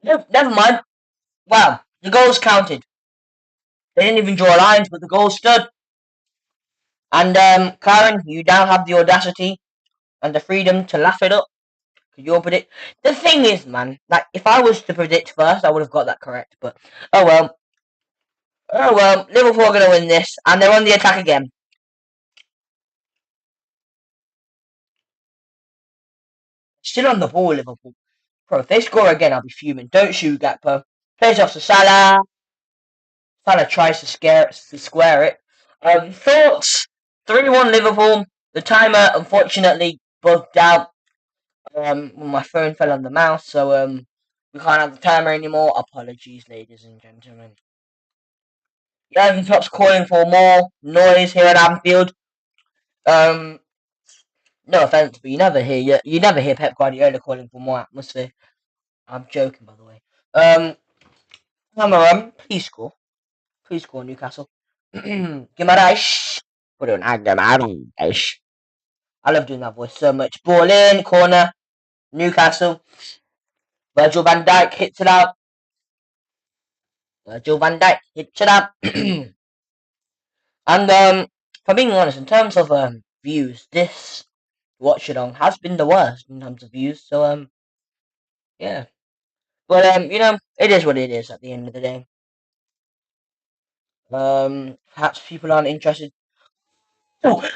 No, never mind. Wow, the goal's counted. They didn't even draw lines, but the goal stood. And Karen, you now have the audacity and the freedom to laugh it up. You'll predict. The thing is, man, like if I was to predict first, I would have got that correct. But oh well. Oh well. Liverpool are going to win this, and they're on the attack again. Still on the ball, Liverpool. Bro, if they score again, I'll be fuming. Don't shoot, Gakpo. Plays off to Salah. Salah tries to square it. Thoughts? 3-1 Liverpool. The timer, unfortunately, bugged out. When my phone fell on the mouse, so we can't have the timer anymore. Apologies, ladies and gentlemen. Jurgen Klopp's calling for more noise here at Anfield. No offense, but you never hear Pep Guardiola calling for more atmosphere. I'm joking, by the way. Cameron, please score, Newcastle. Guimaraes, put on Guimaraes. I love doing that voice so much. Ball in, corner, Newcastle. Virgil van Dijk hits it out. And for being honest, in terms of views, this Watchalong has been the worst in terms of views. So yeah. But it is what it is at the end of the day. Perhaps people aren't interested. Oh,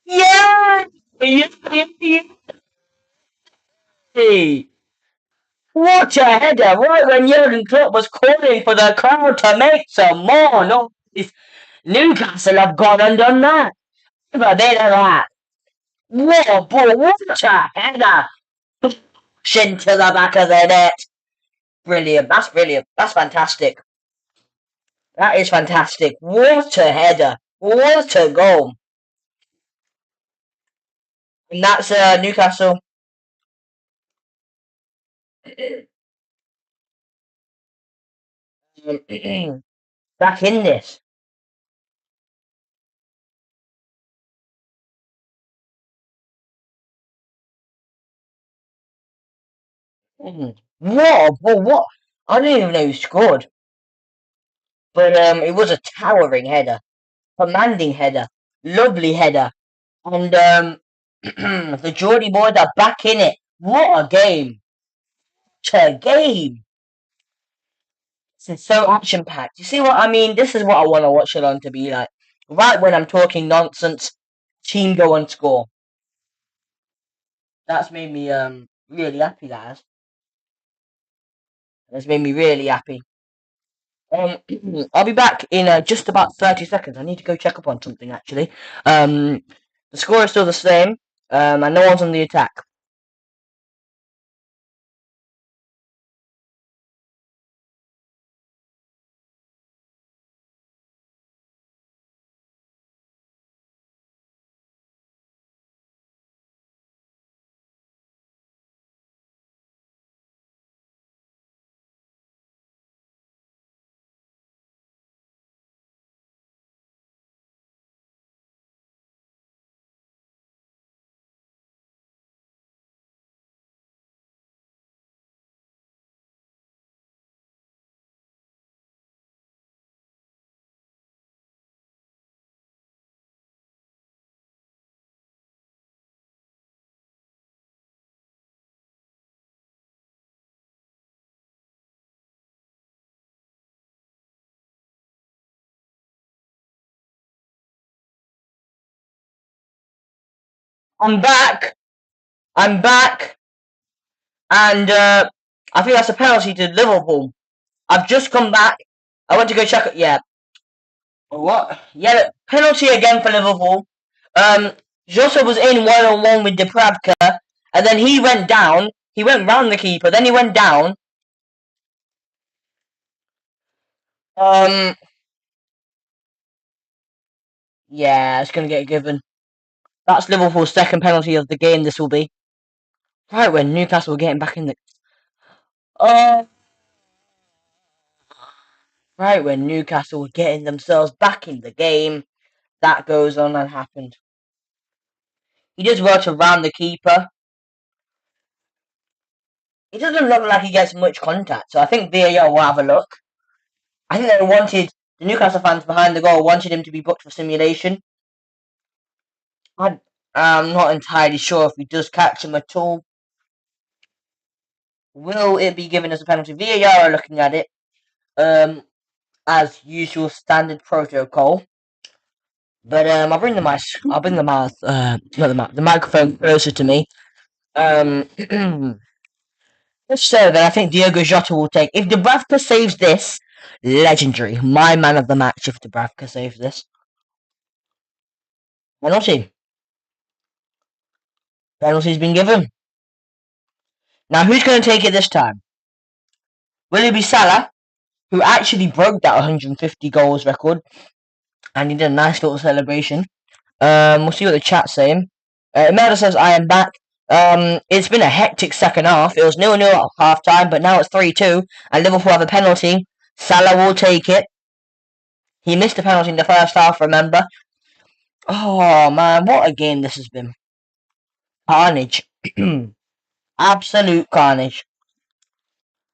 yeah, yeah. What a header! Right when Jurgen Klopp was calling for the crowd to make some more noise, Newcastle have gone and done that. Have a bit of that. What a ball! What a header! Shin to the back of the net. Brilliant. That's brilliant. That's fantastic. That is fantastic. What a header. What a goal. And that's Newcastle. Back in this. What? I didn't even know who scored. But it was a towering header. Commanding header. Lovely header. And the Geordie boys are back in it. What a game. What a game. This is so action packed. You see what I mean? This is what I want to watch it on to be like. Right when I'm talking nonsense, team go and score. That's made me really happy. That's made me really happy. I'll be back in just about 30 seconds. I need to go check up on something actually. The score is still the same, and no one's on the attack. I'm back. I'm back, and I think that's a penalty to Liverpool. I've just come back. I went to go check it. Yeah. What? Yeah, penalty again for Liverpool. Jota was in 1-on-1 with Dubravka, and then he went down. He went round the keeper, then he went down. Um, yeah, it's gonna get given. That's Liverpool's second penalty of the game. This will be right when Newcastle were getting back in the. Uh, right when Newcastle were getting themselves back in the game, that goes on and happened. He does well to round the keeper. It doesn't look like he gets much contact, so I think VAR will have a look. I think they wanted the Newcastle fans behind the goal wanted him to be booked for simulation. I'm not entirely sure if he does catch him at all. Will it be given as a penalty? VAR are looking at it. As usual, standard protocol. But I'll bring the mic. I'll bring the mouth. Not the mic. The microphone closer to me. If so, then I think Diogo Jota will take. If Dubravka saves this, legendary. My man of the match. If Dubravka saves this, penalty. Penalty's been given. Now, who's going to take it this time? Will it be Salah, who actually broke that 150 goals record, and he did a nice little celebration? We'll see what the chat's saying. Imelda says, I am back. It's been a hectic second half. It was 0-0 at half time, but now it's 3-2, and Liverpool have a penalty. Salah will take it. He missed a penalty in the first half, remember? Oh, man, what a game this has been. Carnage. Absolute carnage.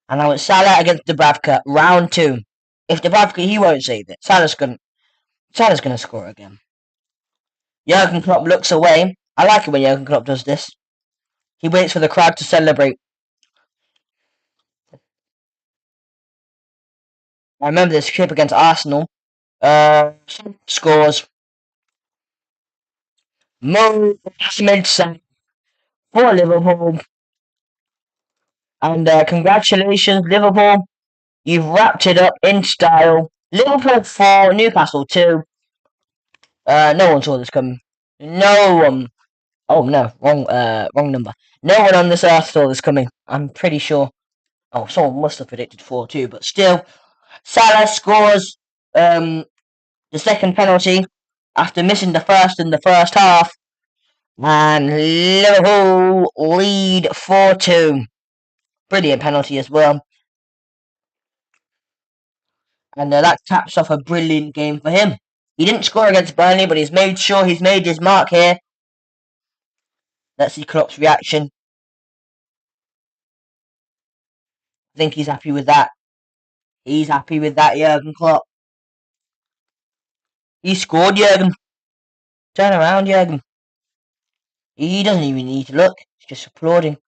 And now it's Salah against Dubravka, round 2. If Dubravka, he won't save it. Salah's gonna score again. Jurgen Klopp looks away. I like it when Jurgen Klopp does this. He waits for the crowd to celebrate. I remember this clip against Arsenal. Scores. Mo Smith for Liverpool. And congratulations, Liverpool. You've wrapped it up in style. Liverpool 4, Newcastle 2. No one saw this coming. No one. Oh no, wrong number. No one on this earth saw this coming. I'm pretty sure. Oh, someone must have predicted 4-2, but still, Salah scores the second penalty after missing the first in the first half, and Liverpool lead 4-2. Brilliant penalty as well, and that caps off a brilliant game for him. He didn't score against Burnley, but he's made sure he's made his mark here. Let's see Klopp's reaction. I think he's happy with that. He's happy with that, Jurgen Klopp. He scored, Jurgen. Turn around, Jurgen. He doesn't even need to look. He's just applauding.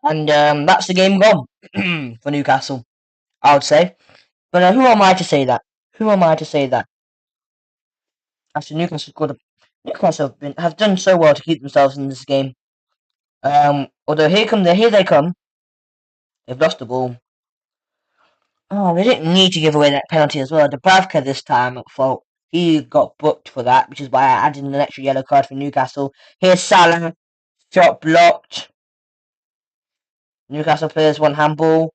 And that's the game gone for Newcastle, I would say. But who am I to say that? Who am I to say that? After Newcastle have done so well to keep themselves in this game. Although here they come. They've lost the ball. Oh, they didn't need to give away that penalty as well. Dubravka this time at fault. He got booked for that, which is why I added an extra yellow card for Newcastle. Here's Salah. Shot blocked. Newcastle players want handball.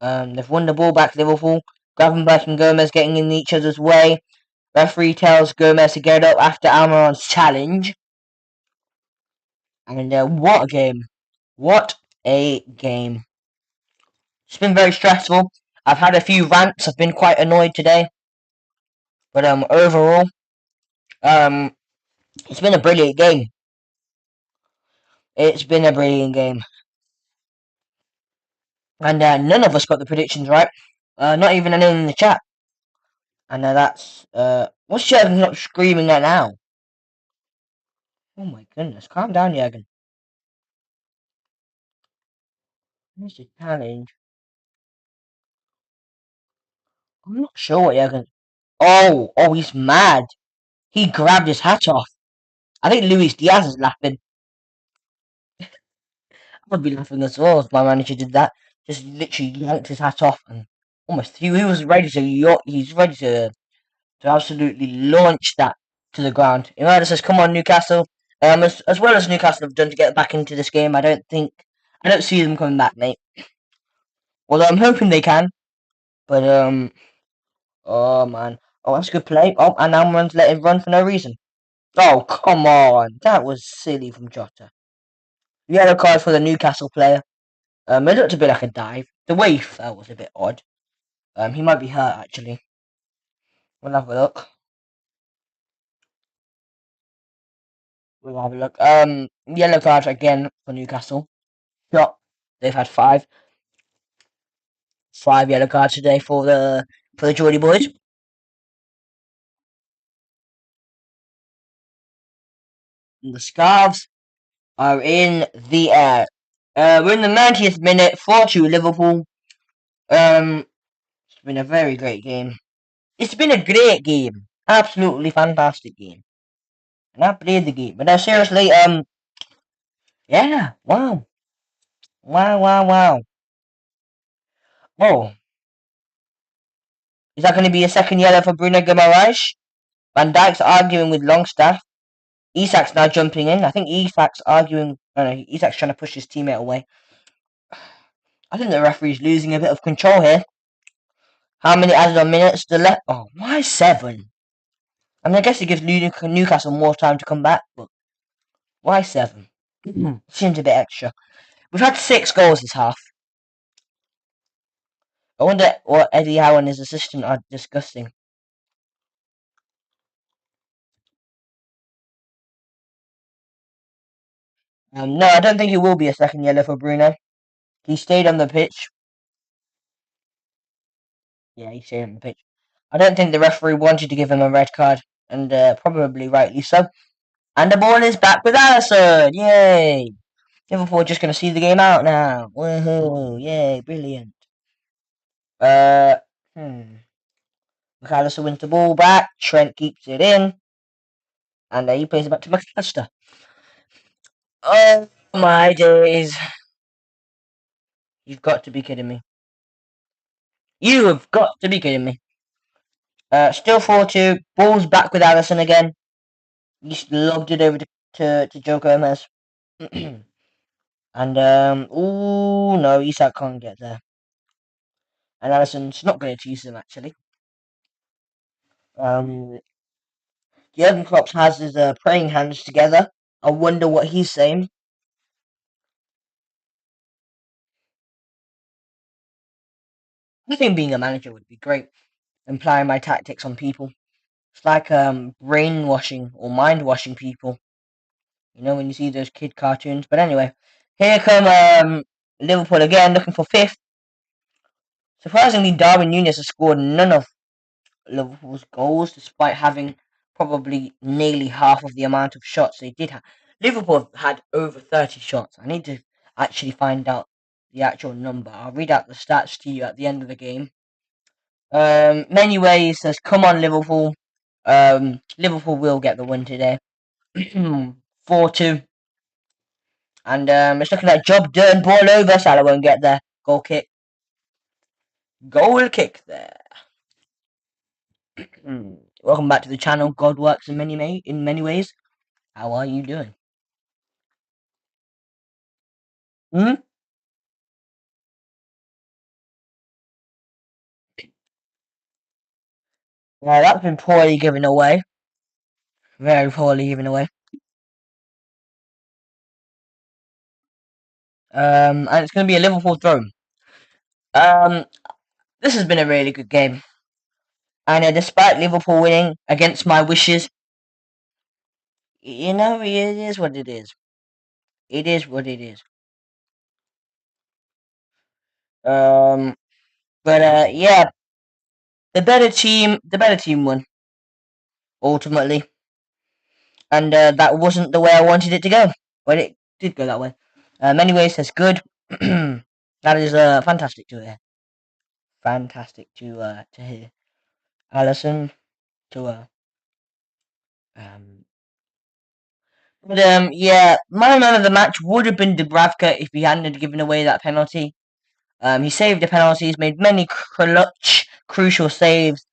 They've won the ball back, Liverpool. Gravenberch and Gomez getting in each other's way. Referee tells Gomez to get up after Almiron's challenge. And what a game. What a game. It's been very stressful. I've had a few rants. I've been quite annoyed today. But overall, it's been a brilliant game. It's been a brilliant game. And none of us got the predictions right. Not even anyone in the chat. And that's... what's Jurgen not screaming at now? Oh my goodness. Calm down, Jurgen. Here's the challenge. I'm not sure what Jurgen... Oh, he's mad. He grabbed his hat off. I think Luis Diaz is laughing. I'd be laughing as well if my manager did that. Just literally yanked his hat off and almost he was ready to he's ready to absolutely launch that to the ground. Imada says, "Come on, Newcastle." As well as Newcastle have done to get back into this game, I don't see them coming back, mate. Although I'm hoping they can, but oh man, oh that's a good play. Oh, and Almiron's let him run for no reason. Oh come on, that was silly from Jota. Yellow card for the Newcastle player. It looked a bit like a dive. The way he fell was a bit odd. He might be hurt actually. We'll have a look. Yellow cards again for Newcastle. Shot. They've had five yellow cards today for the Geordie boys. And the scarves are in the air. We're in the 90th minute. 4-2 Liverpool. It's been a very great game. It's been a great game. Absolutely fantastic game. And I played the game. But seriously, yeah, wow. Wow. Oh, is that going to be a second yellow for Bruno Guimaraes? Van Dijk's arguing with Longstaff. Isak's now jumping in. I think Isak's arguing. No, Isak's trying to push his teammate away. I think the referee's losing a bit of control here. How many added on minutes? Oh, why 7? I mean, I guess it gives Newcastle more time to come back, but why 7? Seems a bit extra. We've had 6 goals this half. I wonder what Eddie Howe and his assistant are discussing. No, I don't think it will be a second yellow for Bruno. He stayed on the pitch. Yeah, he stayed on the pitch. I don't think the referee wanted to give him a red card, and probably rightly so. And the ball is back with Alisson! Yay! Liverpool are just going to see the game out now. Woohoo! Yay! Brilliant. McAllister wins the ball back. Trent keeps it in. And he plays it back to McAllister. Oh my days. You've got to be kidding me. You have got to be kidding me. Still 4-2. Ball's back with Allison again. He's lobbed it over to Joe Gomez. And, ooh, no, Isak can't get there. And Allison's not going to use him, actually. Jurgen Klopp has his praying hands together. I wonder what he's saying. I think being a manager would be great. Applying my tactics on people. It's like brainwashing or mind washing people. You know, when you see those kid cartoons. But anyway, here come Liverpool again, looking for fifth. Surprisingly, Darwin Núñez has scored none of Liverpool's goals, despite having probably nearly half of the amount of shots they did have. Liverpool had over 30 shots. I need to actually find out the actual number. I'll read out the stats to you at the end of the game. Menuet says, "Come on, Liverpool. Liverpool will get the win today. 4-2. And it's looking like job done. Ball over. Salah won't get there. Goal kick. Goal kick there. Welcome back to the channel. God works in many ways. How are you doing? Yeah, that's been poorly given away. Very poorly given away. And it's going to be a Liverpool throw. Um, this has been a really good game. And despite Liverpool winning against my wishes, you know, it is what it is. It is what it is. Um, but yeah, the better team won ultimately, and that wasn't the way I wanted it to go. But it did go that way. Anyways, that's good. That is fantastic to hear. Fantastic to hear. Allison to um but yeah, my man of the match would have been Dubravka if he hadn't given away that penalty. He saved the penalty. He's made many crucial saves.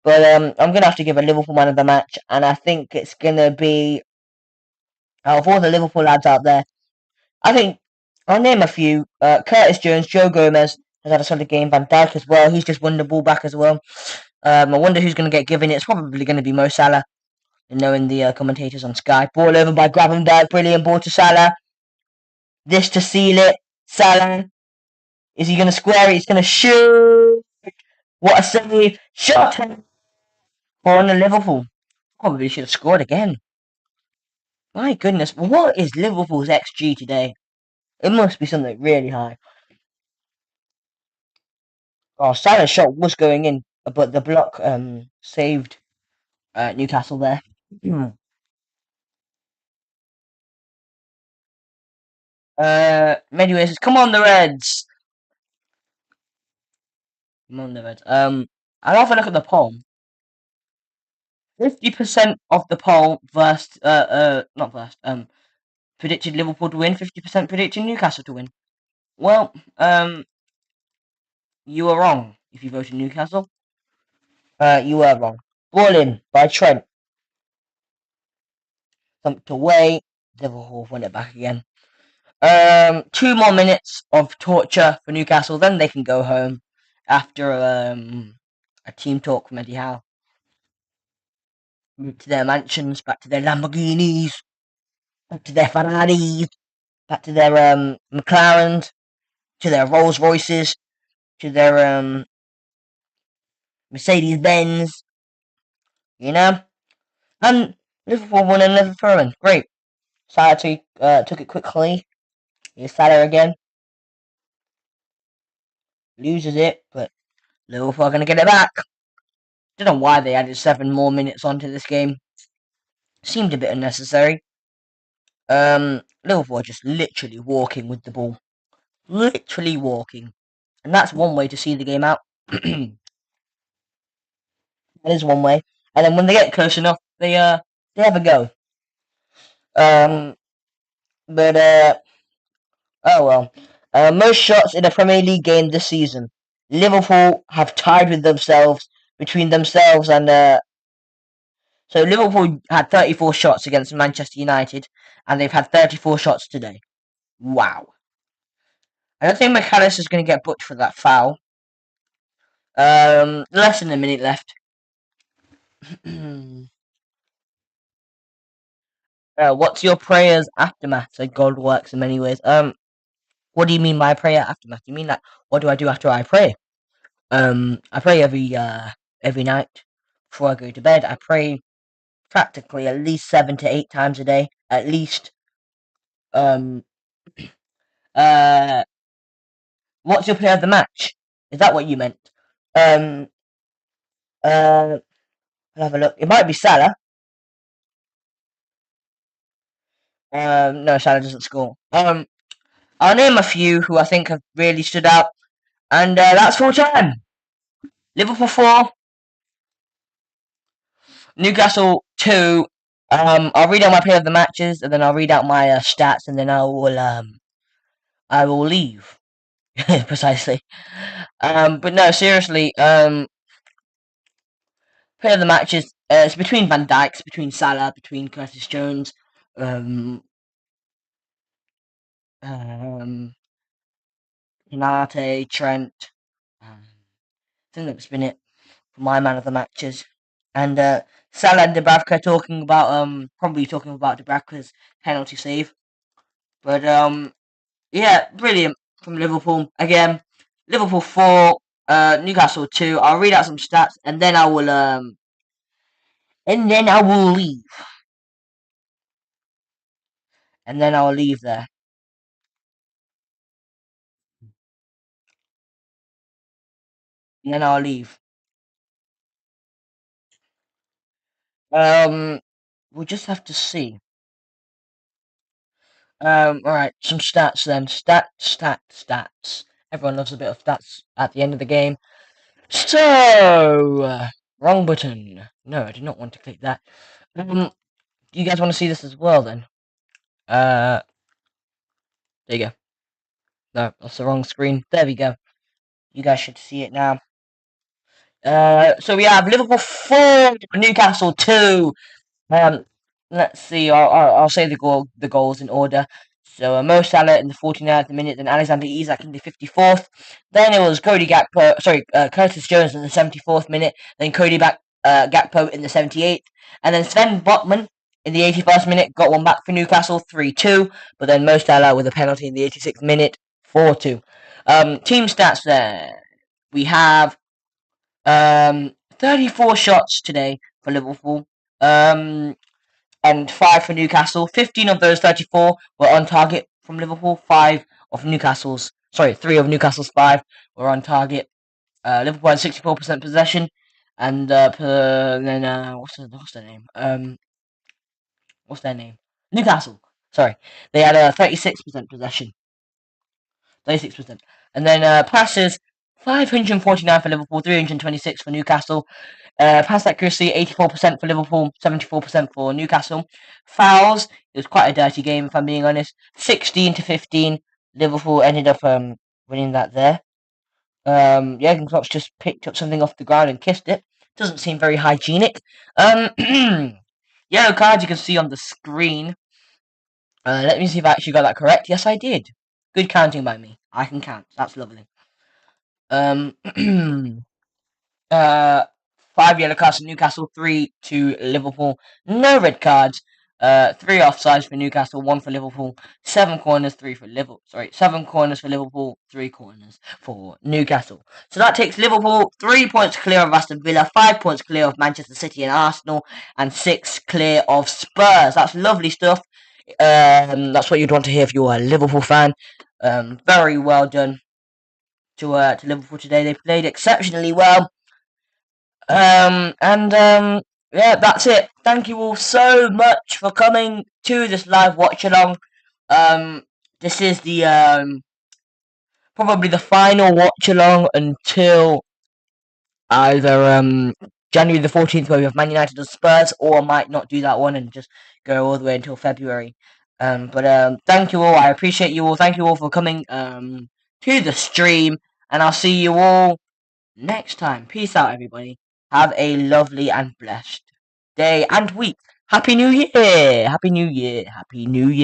But I'm gonna have to give a Liverpool man of the match, and I think it's gonna be out of all the Liverpool lads out there. I think I'll name a few. Curtis Jones, Joe Gomez has had a solid game. Van Dijk as well. He's just won the ball back as well. I wonder who's going to get given it. It's probably going to be Mo Salah, knowing the commentators on Sky. Ball over by Gravenberch. Brilliant ball to Salah. This to seal it. Salah. Is he going to square it? He's going to shoot. What a save. Shot. For on the Liverpool. Probably should have scored again. My goodness. What is Liverpool's XG today? It must be something really high. Oh, Salah's shot was going in, but the block saved Newcastle there. Medway says, "Come on, the Reds! Come on, the Reds." I'll have a look at the poll. 50% of the poll not versed, predicted Liverpool to win. 50% predicted Newcastle to win. Well, you were wrong if you voted Newcastle. You were wrong. Ball in by Trent. Thumped away. Liverpool won it back again. 2 more minutes of torture for Newcastle, then they can go home after a team talk from Eddie Howe. Back to their mansions, back to their Lamborghinis, back to their Ferraris, back to their McLarens, to their Rolls Royces, to their Mercedes Benz, you know? And Liverpool won another throw-in. Great. Salah took it quickly. Here's Salah again. Loses it, but Liverpool are going to get it back. Don't know why they added 7 more minutes onto this game. Seemed a bit unnecessary. Liverpool are just literally walking with the ball. Literally walking. And that's one way to see the game out. That is one way. And then when they get close enough, they have a go. But oh well. Most shots in a Premier League game this season. Liverpool have tied with themselves between themselves and so Liverpool had 34 shots against Manchester United, and they've had 34 shots today. Wow. I don't think McAllister's going to get booked for that foul. Less than a minute left. What's your prayer's aftermath? So God works in many ways. What do you mean by prayer aftermath? You mean like what do I do after I pray? I pray every night before I go to bed. I pray practically at least 7 to 8 times a day, at least. Um, uh, what's your player of the match? Is that what you meant? Um, I'll have a look. It might be Salah. No, Salah doesn't score. I'll name a few who I think have really stood out, and that's full time. Liverpool 4, Newcastle 2. I'll read out my player of the matches, and then I'll read out my stats, and then I will leave. Precisely. But no, seriously. Player of the matches. It's between Van Dijk, between Salah, between Curtis Jones. Konate, Trent. I think that's been it for my man of the matches. And Salah and Dubravka probably talking about Dubravka's penalty save. But yeah, brilliant from Liverpool again. Liverpool 4, Newcastle 2. I'll read out some stats and then I will leave. And then I'll leave there. And then I'll leave. We'll just have to see. Alright, some stats then. Stats. Everyone loves a bit of stats at the end of the game. So, wrong button. No, I did not want to click that. Do you guys want to see this as well then? There you go. No, that's the wrong screen. There we go. You guys should see it now. So we have Liverpool 4, Newcastle 2. Let's see. I'll say the goals in order. So Mo Salah in the 49th minute, then Alexander Isak in the 54th. Then it was Curtis Jones in the 74th minute, then Gakpo in the 78th, and then Sven Botman in the 81st minute got one back for Newcastle 3-2, but then Mo Salah with a penalty in the 86th minute 4-2. Team stats there. We have 34 shots today for Liverpool. And 5 for Newcastle. 15 of those 34 were on target from Liverpool. 3 of Newcastle's 5 were on target. Liverpool had 64% possession, and what's their name? What's their name? Newcastle. Sorry, they had 36% possession. 36%, and then passes 549 for Liverpool, 326 for Newcastle. Pass accuracy 84% for Liverpool, 74% for Newcastle. Fouls, it was quite a dirty game if I'm being honest. 16-15, Liverpool ended up winning that there. Jurgen Klopp just picked up something off the ground and kissed it. Doesn't seem very hygienic. Yellow cards you can see on the screen. Let me see if I actually got that correct. Yes, I did. Good counting by me. I can count. That's lovely. 5 yellow cards for Newcastle, 3 to Liverpool. No red cards. 3 offsides for Newcastle, 1 for Liverpool. 7 corners, 7 corners for Liverpool, 3 corners for Newcastle. So that takes Liverpool 3 points clear of Aston Villa, 5 points clear of Manchester City and Arsenal, and 6 clear of Spurs. That's lovely stuff. That's what you'd want to hear if you were a Liverpool fan. Very well done to Liverpool today. They played exceptionally well. Yeah, that's it. Thank you all so much for coming to this live watch along. This is the probably the final watch along until either January the 14th, where we have Man United and Spurs, or I might not do that one and just go all the way until February. But thank you all. I appreciate you all. Thank you all for coming to the stream, and I'll see you all next time. Peace out, everybody. Have a lovely and blessed day and week. Happy New Year! Happy New Year! Happy New Year!